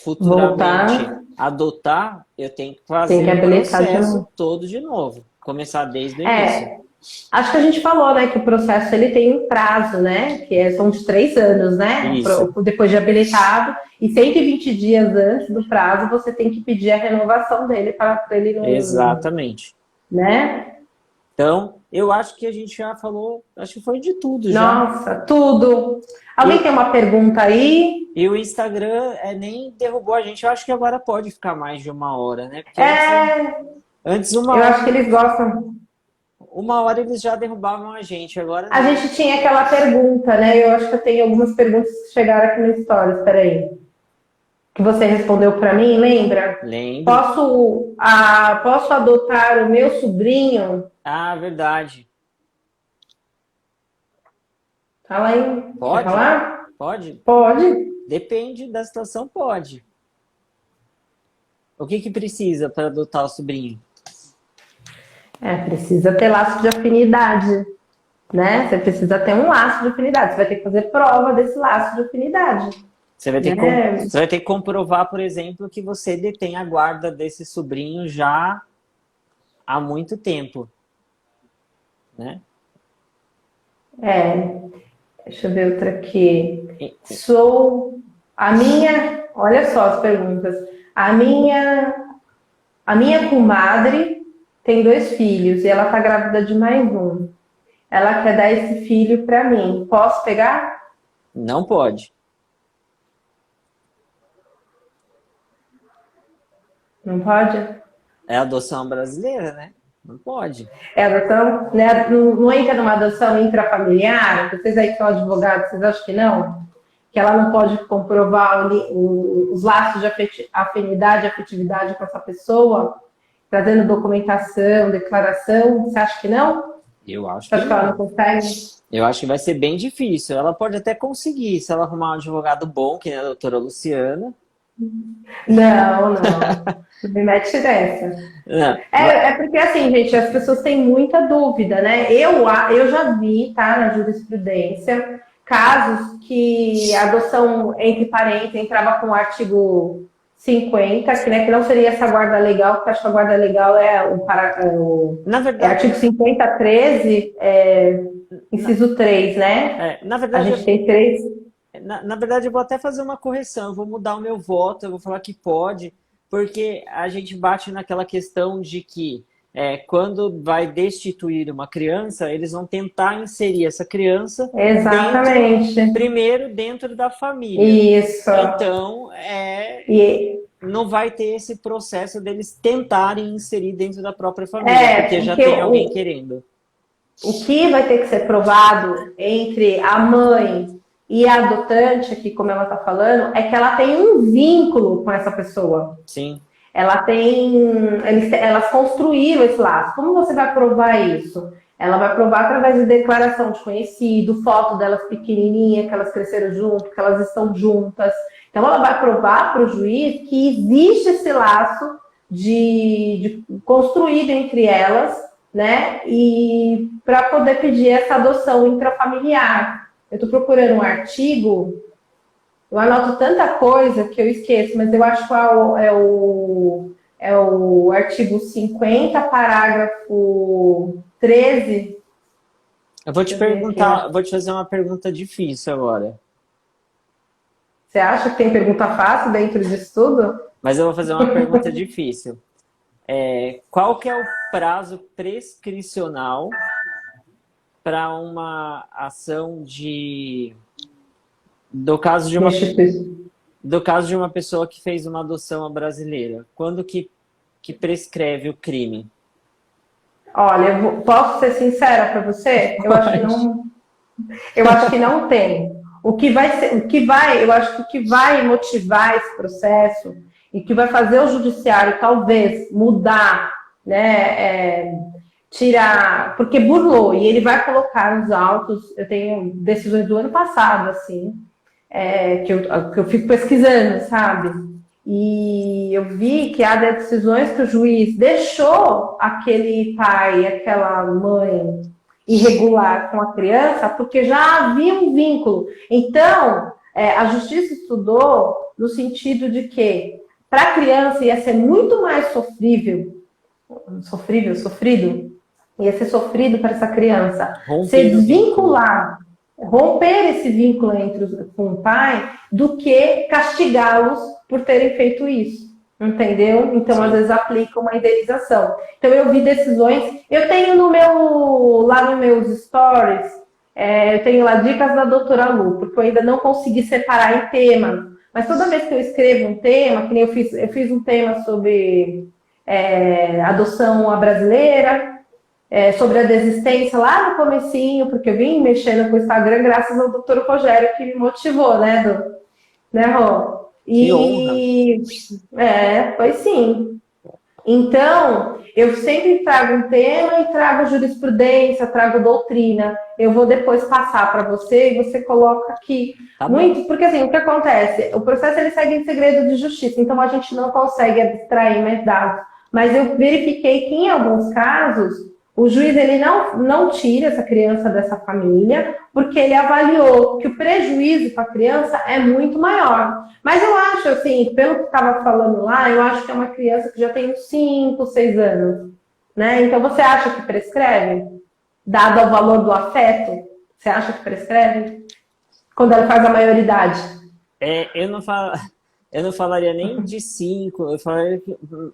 futuramente adotar, eu tenho que fazer o processo todo de novo. Começar desde o início. Acho que a gente falou, né, que o processo ele tem um prazo, né, são de 3 anos, né, depois de habilitado, e 120 dias antes do prazo você tem que pedir a renovação dele para ele não... Exatamente. Né? Então, eu acho que a gente já falou, acho que foi de tudo já. Nossa, tudo! Alguém tem uma pergunta aí? E o Instagram nem derrubou a gente, eu acho que agora pode ficar mais de 1 hora, né? Porque antes 1 hora... Eu acho que eles gostam... 1 hora eles já derrubavam a gente, agora não. A gente tinha aquela pergunta, né? Eu acho que eu tenho algumas perguntas que chegaram aqui no Stories, peraí. Que você respondeu para mim, lembra? Lembro. Posso adotar o meu sobrinho? Ah, verdade. Fala aí. Pode? Quer falar? Pode? Pode. Depende da situação, pode. O que precisa para adotar o sobrinho? Precisa ter laço de afinidade, né? Você precisa ter um laço de afinidade. Você vai ter que fazer prova desse laço de afinidade. né? Você vai ter que comprovar, por exemplo, que você detém a guarda desse sobrinho já há muito tempo, né? Deixa eu ver outra aqui. E- Olha só as perguntas. A minha comadre tem 2 filhos e ela tá grávida de mais um. Ela quer dar esse filho para mim. Posso pegar? Não pode. Não pode? É adoção brasileira, né? Não pode. É adoção, né? Não entra numa adoção intrafamiliar? Vocês aí que são advogados, vocês acham que não? Que ela não pode comprovar os laços de afinidade e afetividade com essa pessoa, trazendo documentação, declaração? Você acha que não? Eu acho Você que acha que ela não. não consegue? Eu acho que vai ser bem difícil. Ela pode até conseguir, se ela arrumar um advogado bom, que nem a doutora Luciana. Não. Não me mete nessa. Não. É porque, assim, gente, as pessoas têm muita dúvida, né? Eu já vi, tá, na jurisprudência, casos que a adoção entre parentes entrava com o artigo 50, que não seria essa guarda legal, porque acho que a guarda legal é Na é verdade, artigo 50, 13, inciso 3, né? na A verdade, gente tem 3. na verdade, eu vou até fazer uma correção. Eu vou mudar o meu voto, eu vou falar que pode, porque a gente bate naquela questão de que quando vai destituir uma criança, eles vão tentar inserir essa criança Exatamente. primeiro dentro da família. Isso. Então, E, não vai ter esse processo deles tentarem inserir dentro da própria família, porque já tem alguém querendo. O que vai ter que ser provado entre a mãe e a adotante, aqui como ela está falando, é que ela tem um vínculo com essa pessoa. Sim. Elas construíram esse laço. Como você vai provar isso? Ela vai provar através de declaração de conhecido, foto delas pequenininha, que elas cresceram junto, que elas estão juntas. Então, ela vai provar para o juiz que existe esse laço de construído entre elas, né? E para poder pedir essa adoção intrafamiliar. Eu estou procurando um artigo, eu anoto tanta coisa que eu esqueço, mas eu acho que é o artigo 50, parágrafo 13. Eu vou te perguntar, vou te fazer uma pergunta difícil agora. Você acha que tem pergunta fácil dentro disso tudo? Mas eu vou fazer uma pergunta difícil. Qual que é o prazo prescricional para uma ação do caso de uma pessoa que fez uma adoção brasileira? Quando que prescreve o crime? Olha, posso ser sincera para você? Eu acho que não tem. Eu acho que o que vai motivar esse processo e que vai fazer o judiciário talvez mudar, né, tirar, porque burlou, e ele vai colocar nos autos. Eu tenho decisões do ano passado, assim, que eu fico pesquisando, sabe? E eu vi que há decisões que o juiz deixou aquele pai, aquela mãe irregular com a criança, porque já havia um vínculo. Então, a justiça estudou no sentido de que para a criança ia ser muito mais sofrido, ia ser sofrido para essa criança se desvincular, romper esse vínculo com o pai, do que castigá-los por terem feito isso. Entendeu? Então, às vezes, aplica uma indenização. Então, eu vi decisões. Eu tenho lá nos meus stories, eu tenho lá dicas da doutora Lu, porque eu ainda não consegui separar em tema. Mas toda vez que eu escrevo um tema, que nem eu fiz um tema sobre adoção à brasileira, sobre a desistência lá no comecinho, porque eu vim mexendo com o Instagram graças ao doutor Rogério, que me motivou, né, Rô? Foi sim. Então, eu sempre trago um tema e trago jurisprudência, trago doutrina. Eu vou depois passar para você e você coloca aqui. Tá muito, bom. porque assim, o que acontece? O processo ele segue em segredo de justiça, então a gente não consegue abstrair mais dados. Mas eu verifiquei que em alguns casos O juiz ele não tira essa criança dessa família, porque ele avaliou que o prejuízo para a criança é muito maior. Mas eu acho, assim, pelo que estava falando lá, eu acho que é uma criança que já tem uns 5, 6 anos. Né? Então você acha que prescreve? Dado ao valor do afeto, você acha que prescreve? Quando ela faz a maioridade? Eu não falaria nem de 5, eu falaria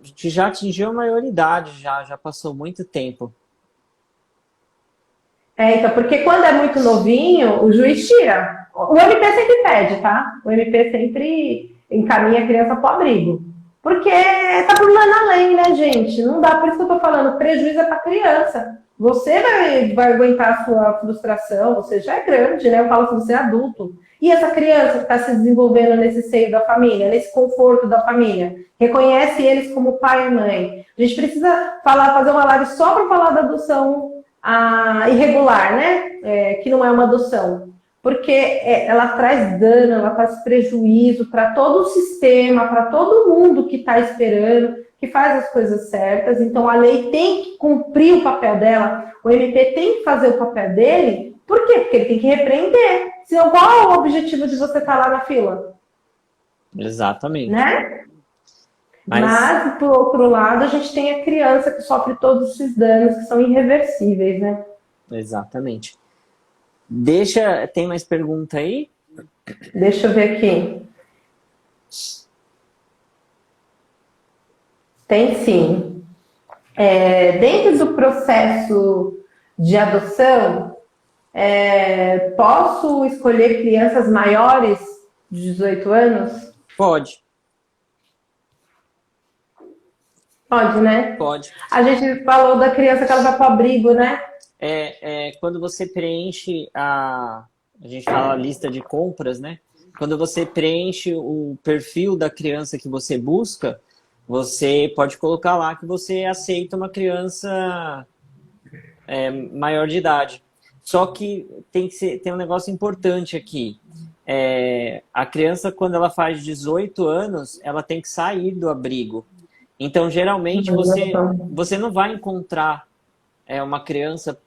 que já atingiu a maioridade, já passou muito tempo. Então, porque quando é muito novinho, o juiz tira. O MP sempre pede, tá? O MP sempre encaminha a criança para o abrigo. Porque tá burlando a lei, né, gente? Não dá, por isso que eu tô falando, prejuízo é para criança. Você vai aguentar a sua frustração, você já é grande, né? Eu falo assim, você é adulto. E essa criança que está se desenvolvendo nesse seio da família, nesse conforto da família, reconhece eles como pai e mãe. A gente precisa fazer uma live só para falar da adoção irregular, né? Que não é uma adoção. Porque ela traz dano, ela traz prejuízo para todo o sistema, para todo mundo que está esperando, que faz as coisas certas. Então, a lei tem que cumprir o papel dela, o MP tem que fazer o papel dele. Por quê? Porque ele tem que repreender. Senão, qual é o objetivo de você estar lá na fila? Exatamente. Né? Mas, por outro lado, a gente tem a criança que sofre todos esses danos que são irreversíveis, né? Exatamente. Tem mais pergunta aí? Deixa eu ver aqui. Tem sim. Dentro do processo de adoção, posso escolher crianças maiores de 18 anos? Pode. Pode, né? Pode. A gente falou da criança que ela vai para o abrigo, né? Quando você preenche a gente fala a lista de compras, né? Quando você preenche o perfil da criança que você busca, você pode colocar lá que você aceita uma criança maior de idade. Só que tem um negócio importante aqui. A criança, quando ela faz 18 anos, ela tem que sair do abrigo. Então, geralmente, você não vai encontrar uma criança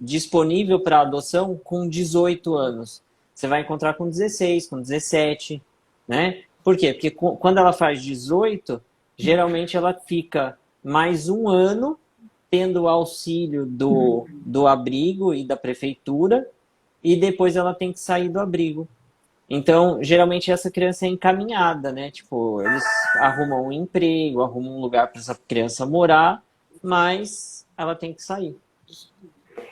disponível para adoção com 18 anos. Você vai encontrar com 16, com 17, né? Por quê? Porque quando ela faz 18, geralmente ela fica mais um ano tendo o auxílio do abrigo e da prefeitura, e depois ela tem que sair do abrigo. Então, geralmente essa criança é encaminhada, né? Tipo, eles arrumam um emprego, arrumam um lugar para essa criança morar, mas ela tem que sair.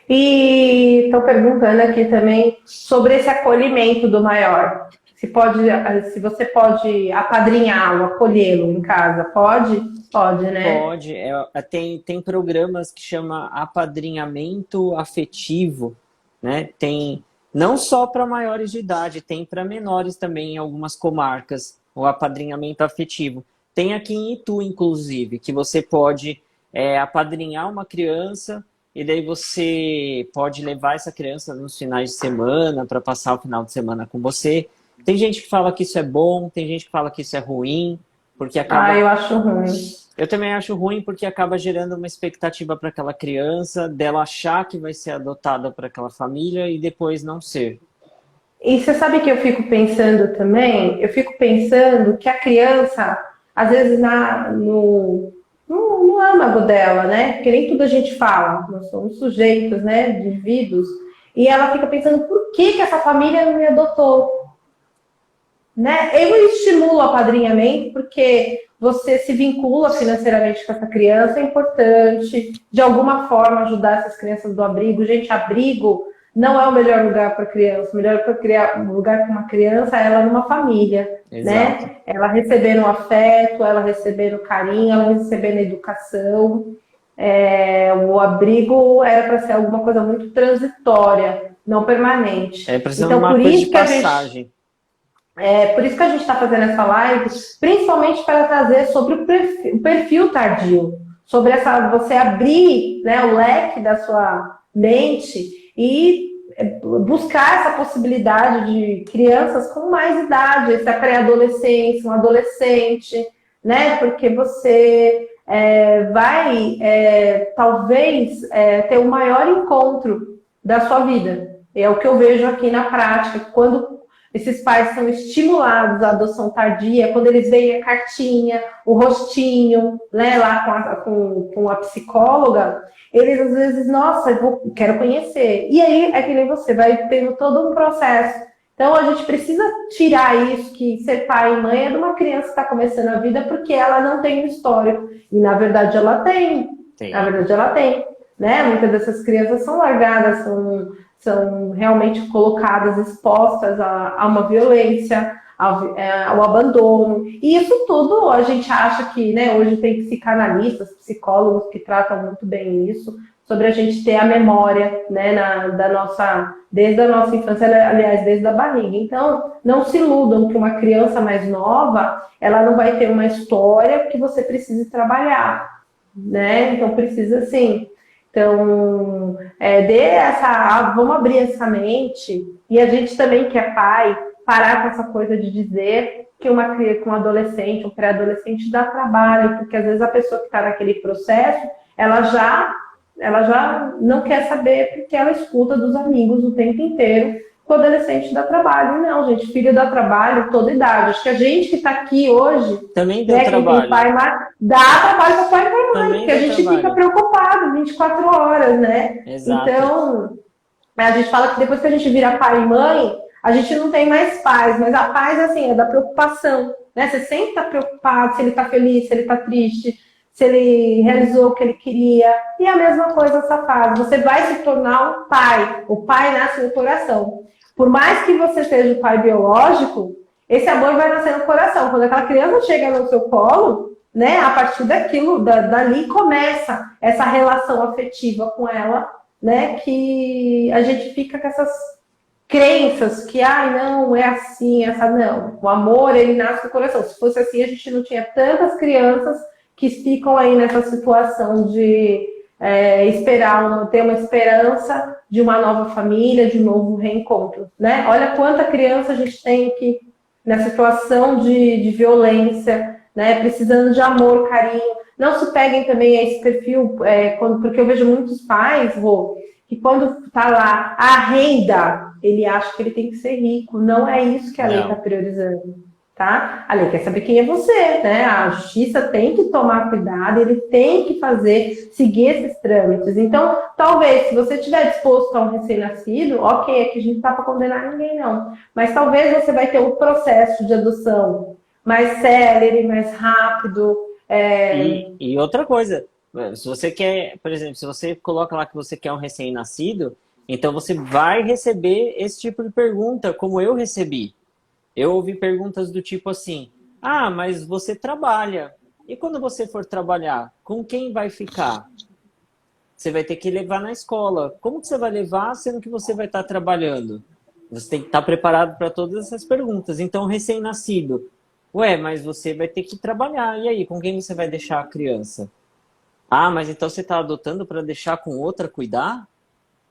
E estou perguntando aqui também sobre esse acolhimento do maior. Se você pode apadrinhá-lo, acolhê-lo em casa, pode? Pode, né? Pode. Tem programas que chama apadrinhamento afetivo, né? Tem não só para maiores de idade, tem para menores também em algumas comarcas, o apadrinhamento afetivo. Tem aqui em Itu, inclusive, que você pode apadrinhar uma criança e daí você pode levar essa criança nos finais de semana para passar o final de semana com você. Tem gente que fala que isso é bom, tem gente que fala que isso é ruim, porque acaba... eu acho ruim. Eu também acho ruim porque acaba gerando uma expectativa para aquela criança, dela achar que vai ser adotada para aquela família e depois não ser. E você sabe que eu fico pensando também? Eu fico pensando que a criança, às vezes no âmago dela, né? Porque nem tudo a gente fala, nós somos sujeitos, né? Indivíduos. E ela fica pensando, por que essa família não me adotou? Né? Eu estimulo o apadrinhamento porque você se vincula financeiramente com essa criança, é importante, de alguma forma, ajudar essas crianças do abrigo. Gente, abrigo não é o melhor lugar para criança. O melhor lugar para uma criança é ela numa família, né? Ela recebendo afeto, ela recebendo carinho, ela recebendo educação. O abrigo era para ser alguma coisa muito transitória, não permanente. Para ser uma coisa de passagem. Por isso que a gente está fazendo essa live, principalmente para trazer sobre o perfil tardio, sobre você abrir, né, o leque da sua mente e buscar essa possibilidade de crianças com mais idade, essa pré-adolescência, um adolescente, né? Porque você talvez ter o maior encontro da sua vida. É o que eu vejo aqui na prática, quando esses pais são estimulados à adoção tardia, quando eles veem a cartinha, o rostinho, né, lá com a psicóloga, eles às vezes, nossa, quero conhecer. E aí é que nem você, vai tendo todo um processo. Então a gente precisa tirar isso, que ser pai e mãe é de uma criança que está começando a vida porque ela não tem um histórico. E na verdade ela tem. Na verdade ela tem. Né? Muitas dessas crianças são largadas, são realmente colocadas, expostas a uma violência, ao abandono. E isso tudo a gente acha que, né, hoje tem psicanalistas, psicólogos que tratam muito bem isso, sobre a gente ter a memória, né, desde a nossa infância, aliás, desde a barriga. Então, não se iludam que uma criança mais nova, ela não vai ter uma história que você precise trabalhar, né? Então, precisa, assim... Então, vamos abrir essa mente, e a gente também que é pai, parar com essa coisa de dizer que um adolescente, um pré-adolescente dá trabalho, porque às vezes a pessoa que está naquele processo, ela já não quer saber, porque ela escuta dos amigos o tempo inteiro que o adolescente dá trabalho. Não, gente, filho dá trabalho toda idade. Acho que a gente que está aqui hoje, também deu trabalho. Dá trabalho para pai e para mãe, porque a gente fica preocupado 24 horas, né? Exato. Então, a gente fala que depois que a gente vira pai e mãe, a gente não tem mais paz, mas a paz, assim, é da preocupação, né? Você sempre está preocupado se ele está feliz, se ele está triste, se ele realizou o que ele queria. E a mesma coisa essa fase. Você vai se tornar um pai. O pai nasce no coração. Por mais que você seja o pai biológico, esse amor vai nascer no coração. Quando aquela criança chega no seu colo, né, a partir daquilo, dali começa essa relação afetiva com ela, né, que a gente fica com essas crenças que, não, é assim, não. O amor, ele nasce no coração. Se fosse assim, a gente não tinha tantas crianças que ficam aí nessa situação de ter uma esperança de uma nova família, de um novo reencontro, né? Olha quanta criança a gente tem aqui na situação de violência, né? Precisando de amor, carinho. Não se peguem também a esse perfil, porque eu vejo muitos pais, que quando está lá a renda, ele acha que ele tem que ser rico. Não é isso que a lei está priorizando. Tá? A lei quer saber quem é você, né? A justiça tem que tomar cuidado, ele tem que seguir esses trâmites. Então, talvez, se você estiver disposto a um recém-nascido, ok, aqui a gente não está para condenar ninguém, não. Mas talvez você vai ter um processo de adoção mais célere, mais rápido. E outra coisa, se você quer, por exemplo, se você coloca lá que você quer um recém-nascido, então você vai receber esse tipo de pergunta, como eu recebi. Eu ouvi perguntas do tipo assim, mas você trabalha. E quando você for trabalhar, com quem vai ficar? Você vai ter que levar na escola. Como que você vai levar, sendo que você vai estar trabalhando? Você tem que estar preparado para todas essas perguntas. Então, recém-nascido. Mas você vai ter que trabalhar. E aí, com quem você vai deixar a criança? Mas então você está adotando para deixar com outra cuidar?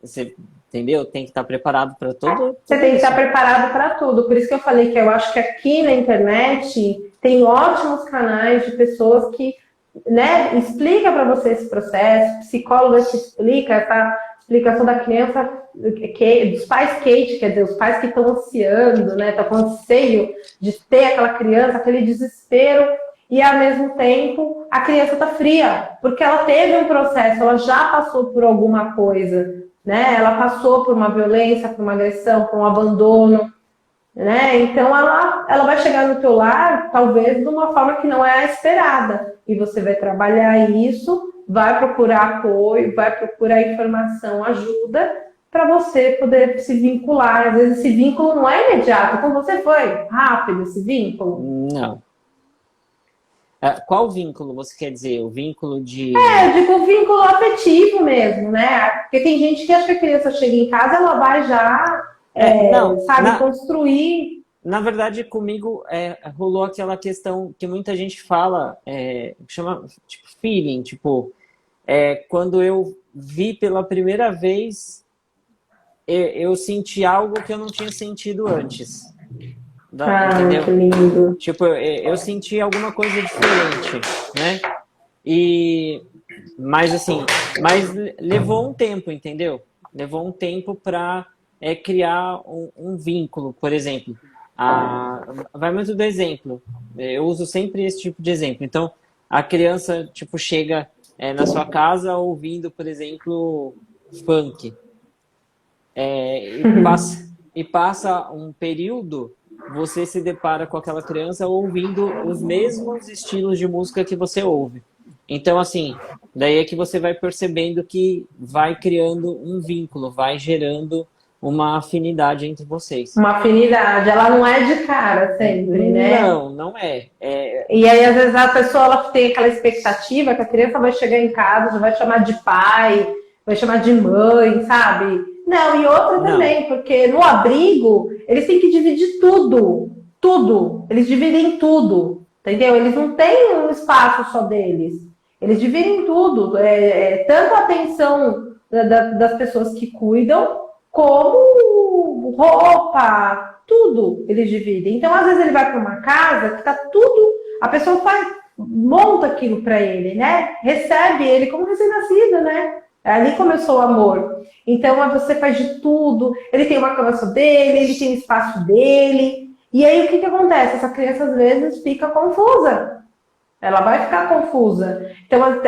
Você... Entendeu? Tem que estar preparado para tudo. Você tem que estar preparado para tudo. Por isso que eu falei que eu acho que aqui na internet tem ótimos canais de pessoas que, né, explica para você esse processo, psicóloga te explica essa explicação da criança, dos pais Kate, quer dizer, os pais que estão ansiando, né, estão com anseio de ter aquela criança, aquele desespero, e ao mesmo tempo a criança está fria, porque ela teve um processo, ela já passou por alguma coisa. Né? Ela passou por uma violência, por uma agressão, por um abandono, né? Então ela vai chegar no teu lar, talvez de uma forma que não é a esperada, e você vai trabalhar isso, vai procurar apoio, vai procurar informação, ajuda, para você poder se vincular. Às vezes esse vínculo não é imediato, como você foi rápido esse vínculo? Não. Qual vínculo você quer dizer? O vínculo de... eu digo o vínculo afetivo mesmo, né? Porque tem gente que acha que a criança chega em casa, ela vai já, construir. Na verdade, comigo rolou aquela questão que muita gente fala, que chama tipo feeling, tipo, quando eu vi pela primeira vez, eu senti algo que eu não tinha sentido antes. Entendeu? Que lindo. Tipo, eu senti alguma coisa diferente, né? Mas assim, levou um tempo, entendeu? Levou um tempo para criar um vínculo, por exemplo. Vai muito do exemplo. Eu uso sempre esse tipo de exemplo. Então, a criança tipo chega na sua casa ouvindo, por exemplo, funk. E passa um período, você se depara com aquela criança ouvindo os mesmos estilos de música que você ouve. Então, assim, daí é que você vai percebendo que vai criando um vínculo, vai gerando uma afinidade entre vocês. Uma afinidade, ela não é de cara sempre, né? Não é. E aí, às vezes, a pessoa ela tem aquela expectativa que a criança vai chegar em casa, já vai chamar de pai, vai chamar de mãe, sabe? Não, e outra também, porque no abrigo, eles têm que dividir tudo. Tudo. Eles dividem tudo, entendeu? Eles não têm um espaço só deles. Eles dividem tudo. Tanto a atenção das pessoas que cuidam, como roupa, tudo eles dividem. Então, às vezes, ele vai para uma casa que tá tudo, a pessoa monta aquilo para ele, né? Recebe ele como recém-nascido, né? Ali começou o amor. Então, você faz de tudo. Ele tem uma cama só dele, ele tem o espaço dele. E aí, o que acontece? Essa criança, às vezes, fica confusa. Ela vai ficar confusa. Então,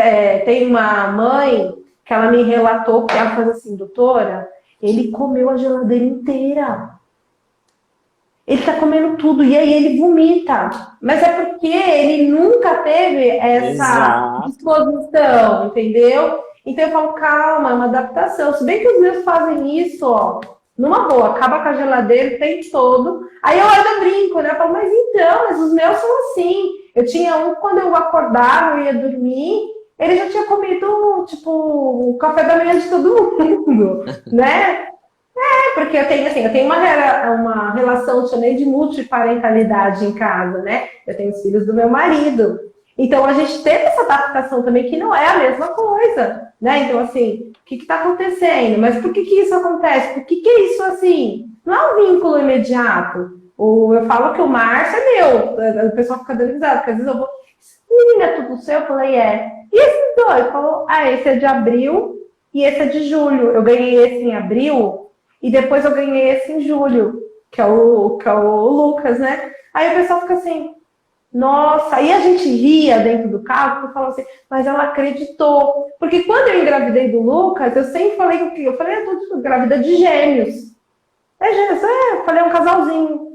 tem uma mãe que ela me relatou que ela faz assim, doutora, ele comeu a geladeira inteira. Ele tá comendo tudo e aí ele vomita. Mas é porque ele nunca teve essa disposição, entendeu? Então eu falo, calma, é uma adaptação. Se bem que os meus fazem isso, ó, numa boa, acaba com a geladeira o tempo todo. Aí eu ainda brinco, né? Eu falo, mas os meus são assim. Eu tinha um, quando eu acordava, eu ia dormir, ele já tinha comido, tipo, o café da manhã de todo mundo, né? Porque eu tenho uma relação, chamei de multiparentalidade em casa, né? Eu tenho os filhos do meu marido. Então, a gente teve essa adaptação também, que não é a mesma coisa, né? Então, assim, o que está acontecendo? Mas por que isso acontece? Por que é isso assim? Não é um vínculo imediato. Eu falo que o Márcio é meu. O pessoal fica dando risada, porque às vezes eu vou... Menina, é tudo seu? Eu falei, é. E esses dois? Falou, esse é de abril e esse é de julho. Eu ganhei esse em abril e depois eu ganhei esse em julho, que é o Lucas, né? Aí o pessoal fica assim, nossa, aí a gente ria dentro do carro, porque falou assim, mas ela acreditou. Porque quando eu engravidei do Lucas, eu sempre falei que eu tô grávida de gêmeos. Gêmeos, eu falei, é um casalzinho.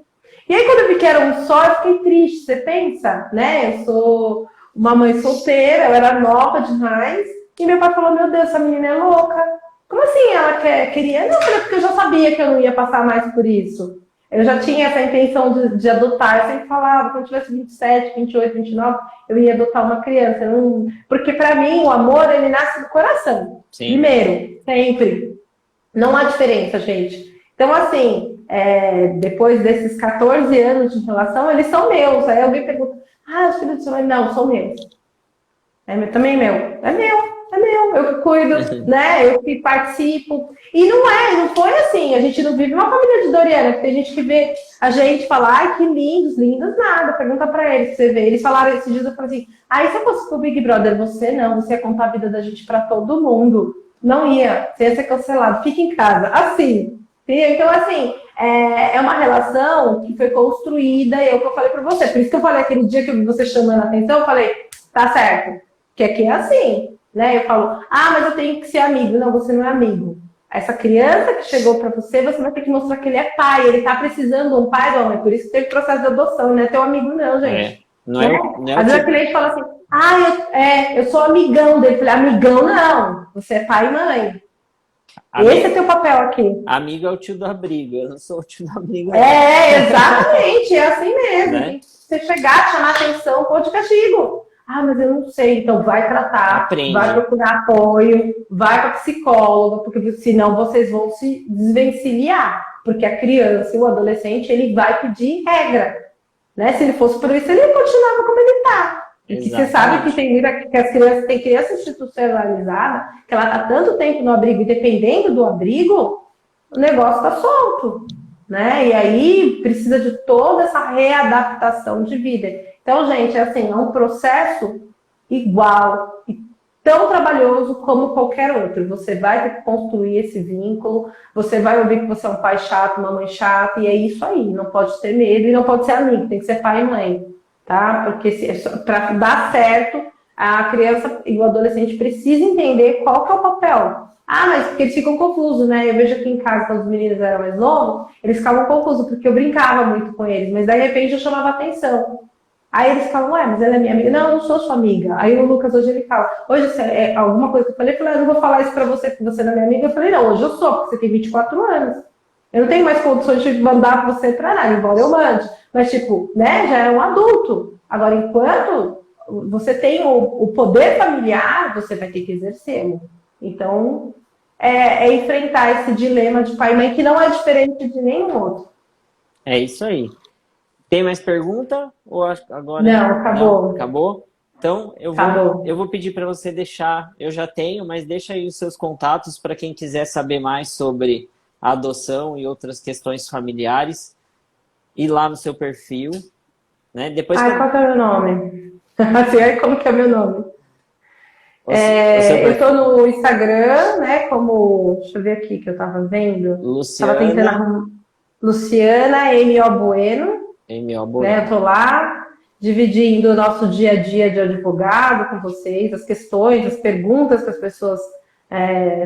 E aí quando eu vi que era um só, eu fiquei triste, você pensa, né? Eu sou uma mãe solteira, eu era nova demais, e meu pai falou, meu Deus, essa menina é louca. Como assim ela queria? Não, porque eu já sabia que eu não ia passar mais por isso. Eu já tinha essa intenção de adotar. Eu sempre falava, quando eu tivesse 27, 28, 29, eu ia adotar uma criança. Porque para mim, o amor, ele nasce do coração. Sim. Primeiro, sempre. Não há diferença, gente. Então, assim, depois desses 14 anos de relação, eles são meus. Aí alguém pergunta, os filhos de sua mãe? Não, são meus. Também meu. É meu. Eu que cuido, né? Eu que participo. E não foi assim. A gente não vive uma família de Doriana, porque tem gente que vê a gente falar, que lindos, nada. Pergunta pra eles, você vê. Eles falaram esses dias, eu falei assim, se eu fosse pro Big Brother, você ia contar a vida da gente pra todo mundo. Não ia, você ia ser cancelado. Fica em casa. Assim. Então, assim, é uma relação que foi construída, e é o que eu falei pra você. Por isso que eu falei aquele dia que eu vi você chamando a atenção, eu falei, tá certo. Porque aqui é assim. Né? Eu falo, mas eu tenho que ser amigo. Não, você não é amigo. Essa criança que chegou para você vai ter que mostrar que ele é pai. Ele tá precisando de um pai, não. É por isso que teve processo de adoção. Não é teu amigo, não, gente. Não é Às vezes a cliente fala assim, eu sou amigão dele. Eu falei, amigão não. Você é pai e mãe. Esse é teu papel aqui. Amigo é o tio da briga. Eu não sou o tio da briga. Exatamente. É assim mesmo. Né? Você chegar, chamar atenção, pô de castigo. Mas eu não sei, então vai tratar, aprende. Vai procurar apoio, vai para psicóloga, porque senão vocês vão se desvencilhar, porque a criança e o adolescente, ele vai pedir regra, né? Se ele fosse por isso, ele continuava como ele está. E que você sabe que tem criança institucionalizada, que ela está tanto tempo no abrigo, e dependendo do abrigo, o negócio está solto, né? E aí precisa de toda essa readaptação de vida. Então, gente, é um processo igual e tão trabalhoso como qualquer outro. Você vai ter que construir esse vínculo, você vai ouvir que você é um pai chato, uma mãe chata, e é isso aí. Não pode ter medo e não pode ser amigo, tem que ser pai e mãe, tá? Porque para dar certo, a criança e o adolescente precisam entender qual que é o papel. Ah, mas porque eles ficam confusos, né? Eu vejo aqui em casa, quando os meninos eram mais novos, eles ficavam confusos, porque eu brincava muito com eles, mas de repente eu chamava atenção. Aí eles falam, ué, mas ela é minha amiga. Não, eu não sou sua amiga. Aí o Lucas hoje ele fala, hoje é alguma coisa que eu falei, eu não vou falar isso pra você, porque você não é minha amiga. Eu falei, não, hoje eu sou, porque você tem 24 anos. Eu não tenho mais condições de mandar você pra nada, embora eu mande. Mas, tipo, né, já é um adulto. Agora, enquanto você tem o poder familiar, você vai ter que exercê-lo. Então, é enfrentar esse dilema de pai e mãe, que não é diferente de nenhum outro. É isso aí. Tem mais pergunta? Ou agora? Não, acabou. Não, acabou? Então, Acabou. eu vou pedir para você deixar, eu já tenho, mas deixa aí os seus contatos para quem quiser saber mais sobre a adoção e outras questões familiares. Ir lá no seu perfil, né? Depois Qual que é o meu nome? Assim, como que é o meu nome? eu estou no Instagram, né? Como. Deixa eu ver aqui que eu estava vendo. Luciana. Estava tentando arrumar. Luciana M.O. Bueno. M.O. Bueno. Né, eu estou lá dividindo o nosso dia a dia de advogado com vocês, as questões, as perguntas que as pessoas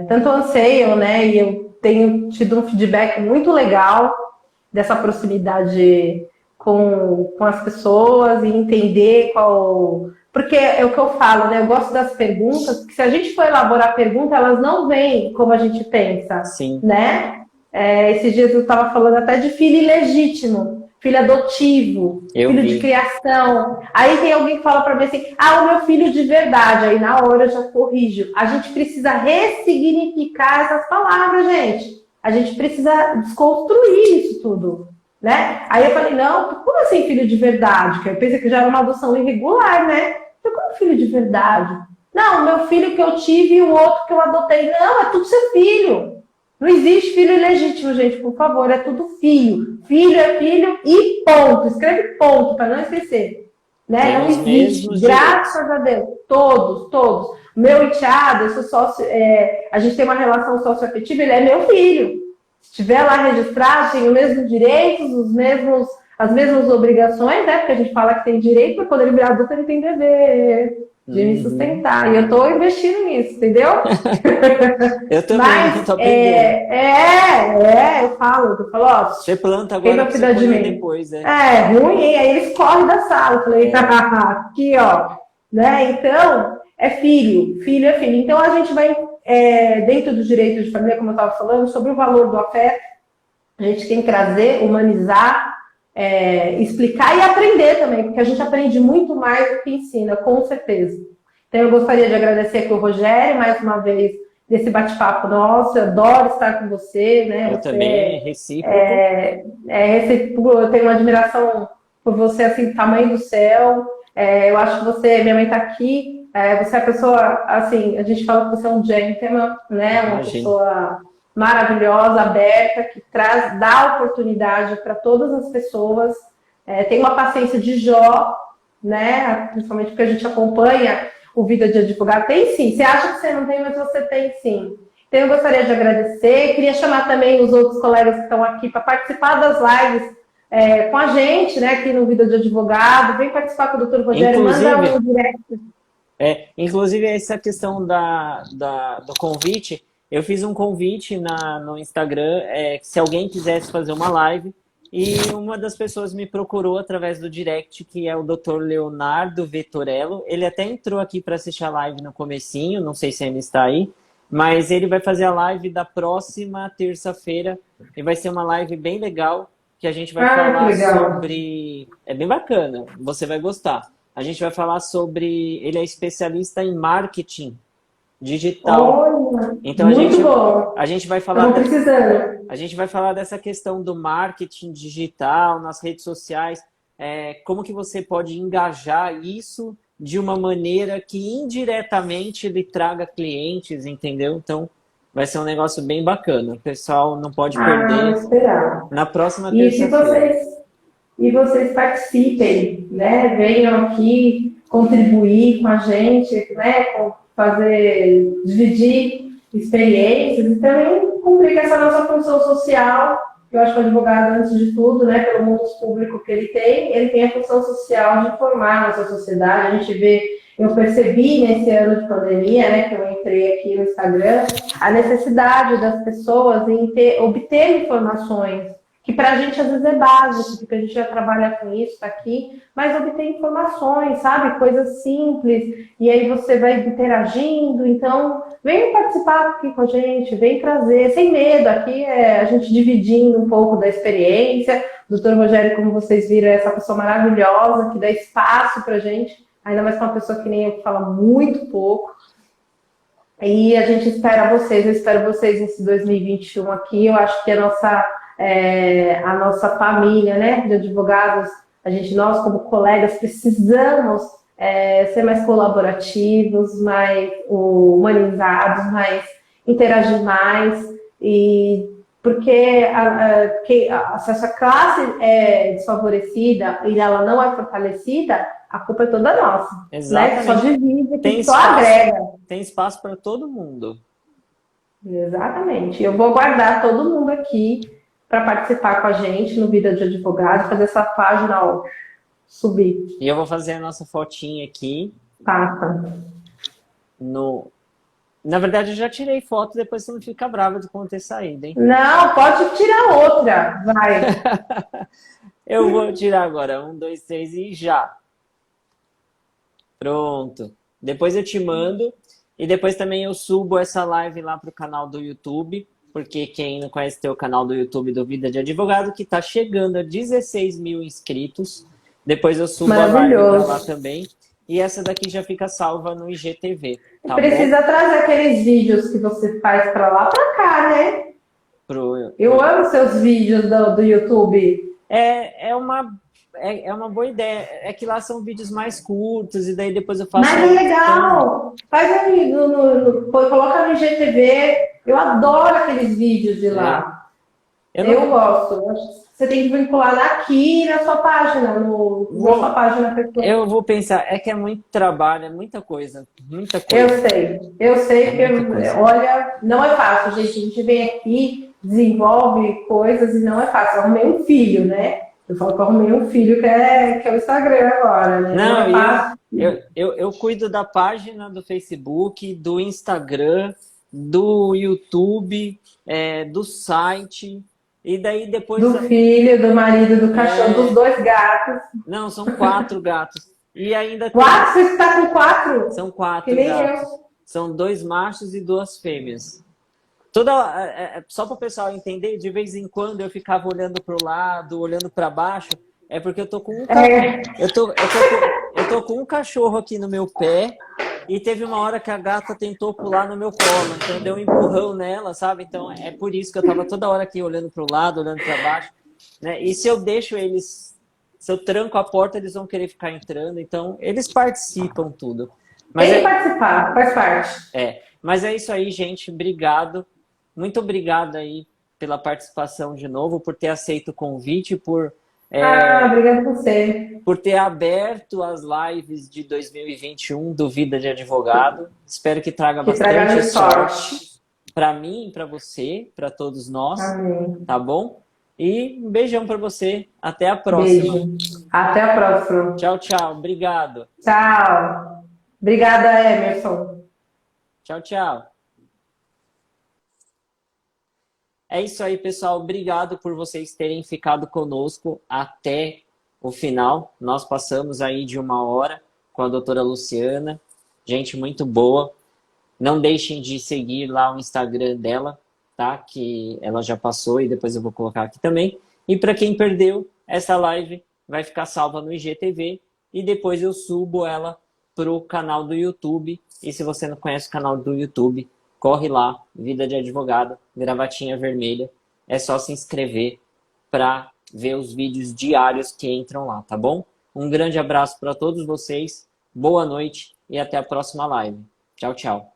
tanto anseiam, né? E eu tenho tido um feedback muito legal dessa proximidade com as pessoas e entender qual. Porque é o que eu falo, né? Eu gosto das perguntas, porque se a gente for elaborar a pergunta, elas não vêm como a gente pensa. Sim. Né? Esses dias eu estava falando até de filho ilegítimo, filho adotivo, filho de criação. Aí tem alguém que fala para mim assim, o meu filho de verdade. Aí na hora eu já corrijo. A gente precisa ressignificar essas palavras, gente. A gente precisa desconstruir isso tudo. Né? Aí eu falei, não, como assim filho de verdade? Que eu pensei que já era uma adoção irregular, né? Eu, como filho de verdade? Não, meu filho que eu tive e o outro que eu adotei. Não, é tudo seu filho. Não existe filho ilegítimo, gente, por favor, é tudo filho. Filho é filho e ponto. Escreve ponto, para não esquecer. Né? Não existe, graças a Deus. Todos. Meu enteado, eu sou sócio, a gente tem uma relação socioafetiva, ele é meu filho. Se estiver lá registrado, tem os mesmos direitos, as mesmas obrigações, né? Porque a gente fala que tem direito, mas quando ele virar adulto, ele tem dever de me sustentar. E eu estou investindo nisso, entendeu? Eu também, estou aprendendo. Eu falo, ó, você planta agora, você colhe depois, né? Ruim, aí eles correm da sala. Eu falei, aqui, ó. Né? Então, é filho é filho. Então, a gente vai, dentro do direito de família, como eu estava falando, sobre o valor do afeto, a gente tem que trazer, humanizar, explicar e aprender também, porque a gente aprende muito mais do que ensina, com certeza. Então, eu gostaria de agradecer aqui o Rogério, mais uma vez, desse bate-papo nosso. Eu adoro estar com você, né? Eu também, recíproco. Recíproco. Eu tenho uma admiração por você, assim, tamanho do céu. Eu acho que você, minha mãe está aqui, você é a pessoa, assim, a gente fala que você é um gentleman, né? Uma pessoa maravilhosa, aberta, que dá oportunidade para todas as pessoas. Tem uma paciência de Jó, né? Principalmente porque a gente acompanha o Vida de Advogado. Tem sim, você acha que você não tem, mas você tem sim. Então eu gostaria de agradecer, queria chamar também os outros colegas que estão aqui para participar das lives com a gente, né, aqui no Vida de Advogado. Vem participar com o Dr. Rogério, manda um direct. Inclusive, essa questão do convite, eu fiz um convite no Instagram, se alguém quisesse fazer uma live, e uma das pessoas me procurou através do direct, que é o Dr. Leonardo Vettorello. Ele até entrou aqui para assistir a live no comecinho, não sei se ainda está aí, mas ele vai fazer a live da próxima terça-feira, e vai ser uma live bem legal, que a gente vai falar sobre... É bem bacana, você vai gostar. A gente vai falar sobre... Ele é especialista em marketing digital. Olha, então a gente vai falar a gente vai falar dessa questão do marketing digital nas redes sociais, como que você pode engajar isso de uma maneira que indiretamente lhe traga clientes, entendeu? Então vai ser um negócio bem bacana. O pessoal não pode perder. Esperar. Na próxima terça-feira. E vocês participem, né? Venham aqui, contribuir com a gente, né? Dividir experiências e também cumprir com essa nossa função social. Eu acho que o advogado, antes de tudo, né, pelo mundo público que ele tem a função social de informar a nossa sociedade. A gente vê, eu percebi nesse ano de pandemia, né, que eu entrei aqui no Instagram, a necessidade das pessoas em obter informações, que para a gente às vezes é básico, porque a gente já trabalha com isso, está aqui, mas obter informações, sabe? Coisas simples, e aí você vai interagindo. Então, vem participar aqui com a gente, vem trazer, sem medo. Aqui é a gente dividindo um pouco da experiência. O doutor Rogério, como vocês viram, é essa pessoa maravilhosa, que dá espaço para a gente, ainda mais para uma pessoa que nem eu, que fala muito pouco. E a gente espera vocês, eu espero vocês nesse 2021 aqui. Eu acho que a nossa família, né, de advogados, nós como colegas precisamos ser mais colaborativos, mais humanizados, mais interagir mais, e porque se essa classe é desfavorecida e ela não é fortalecida, a culpa é toda nossa. Exatamente. Né? Só divide, tem só espaço, agrega. Tem espaço para todo mundo. Exatamente. Eu vou aguardar todo mundo aqui para participar com a gente no Vida de Advogado, fazer essa página subir. E eu vou fazer a nossa fotinha aqui. Passa. Na verdade, eu já tirei foto, depois você não fica brava de como ter saído, hein? Não, pode tirar outra. Vai. Eu vou tirar agora. 1, 2, 3 e já. Pronto. Depois eu te mando. E depois também eu subo essa live lá pro canal do YouTube. Porque quem não conhece o canal do YouTube do Vida de Advogado, que tá chegando a 16 mil inscritos. Depois eu subo a live lá também. E essa daqui já fica salva no IGTV. Tá Precisa bom? trazer aqueles vídeos que você faz pra lá pra cá, né? Eu amo seus vídeos do YouTube. É uma boa ideia. É que lá são vídeos mais curtos e daí depois eu faço... Mas é legal! Faz aí, coloca no IGTV. Eu adoro aqueles vídeos de lá. Eu gosto. Você tem que vincular aqui na sua página, na sua página pessoal. Eu vou pensar, é que é muito trabalho, é muita coisa. Muita coisa. Eu sei, porque, olha, não é fácil, gente. A gente vem aqui, desenvolve coisas e não é fácil. Eu arrumei um filho, né? Eu falo que eu arrumei um filho que é o Instagram agora, né? Não, é fácil. Eu cuido da página do Facebook, do Instagram, do YouTube, do site... E daí depois... Do filho, do marido, do cachorro, dos 2 gatos. Não, são 4 gatos. E ainda 4? Você está com 4? São 4 que nem gatos. Eu. São 2 machos e 2 fêmeas. Só para o pessoal entender, de vez em quando eu ficava olhando para o lado, olhando para baixo, é porque eu tô com eu tô com um cachorro aqui no meu pé. E teve uma hora que a gata tentou pular no meu colo, então deu um empurrão nela, sabe? Então é por isso que eu tava toda hora aqui olhando para o lado, olhando para baixo, né? E se eu deixo eles, se eu tranco a porta, eles vão querer ficar entrando, então eles participam tudo. Mas tem que participar, faz parte. Mas é isso aí, gente, obrigado. Muito obrigado aí pela participação de novo, por ter aceito o convite, obrigado a você. Por ter aberto as lives de 2021 do Vida de Advogado. Espero que traga bastante sorte para mim, para você, para todos nós. Amém. Tá bom? E um beijão para você. Até a próxima. Beijo. Até a próxima. Tchau, tchau. Obrigado. Tchau. Obrigada, Emerson. Tchau, tchau. É isso aí, pessoal. Obrigado por vocês terem ficado conosco até o final. Nós passamos aí de 1 hora com a doutora Luciana. Gente muito boa. Não deixem de seguir lá o Instagram dela, tá? Que ela já passou e depois eu vou colocar aqui também. E para quem perdeu, essa live vai ficar salva no IGTV e depois eu subo ela pro canal do YouTube. E se você não conhece o canal do YouTube, corre lá, Vida de Advogado, gravatinha vermelha. É só se inscrever para ver os vídeos diários que entram lá, tá bom? Um grande abraço para todos vocês, boa noite e até a próxima live. Tchau, tchau.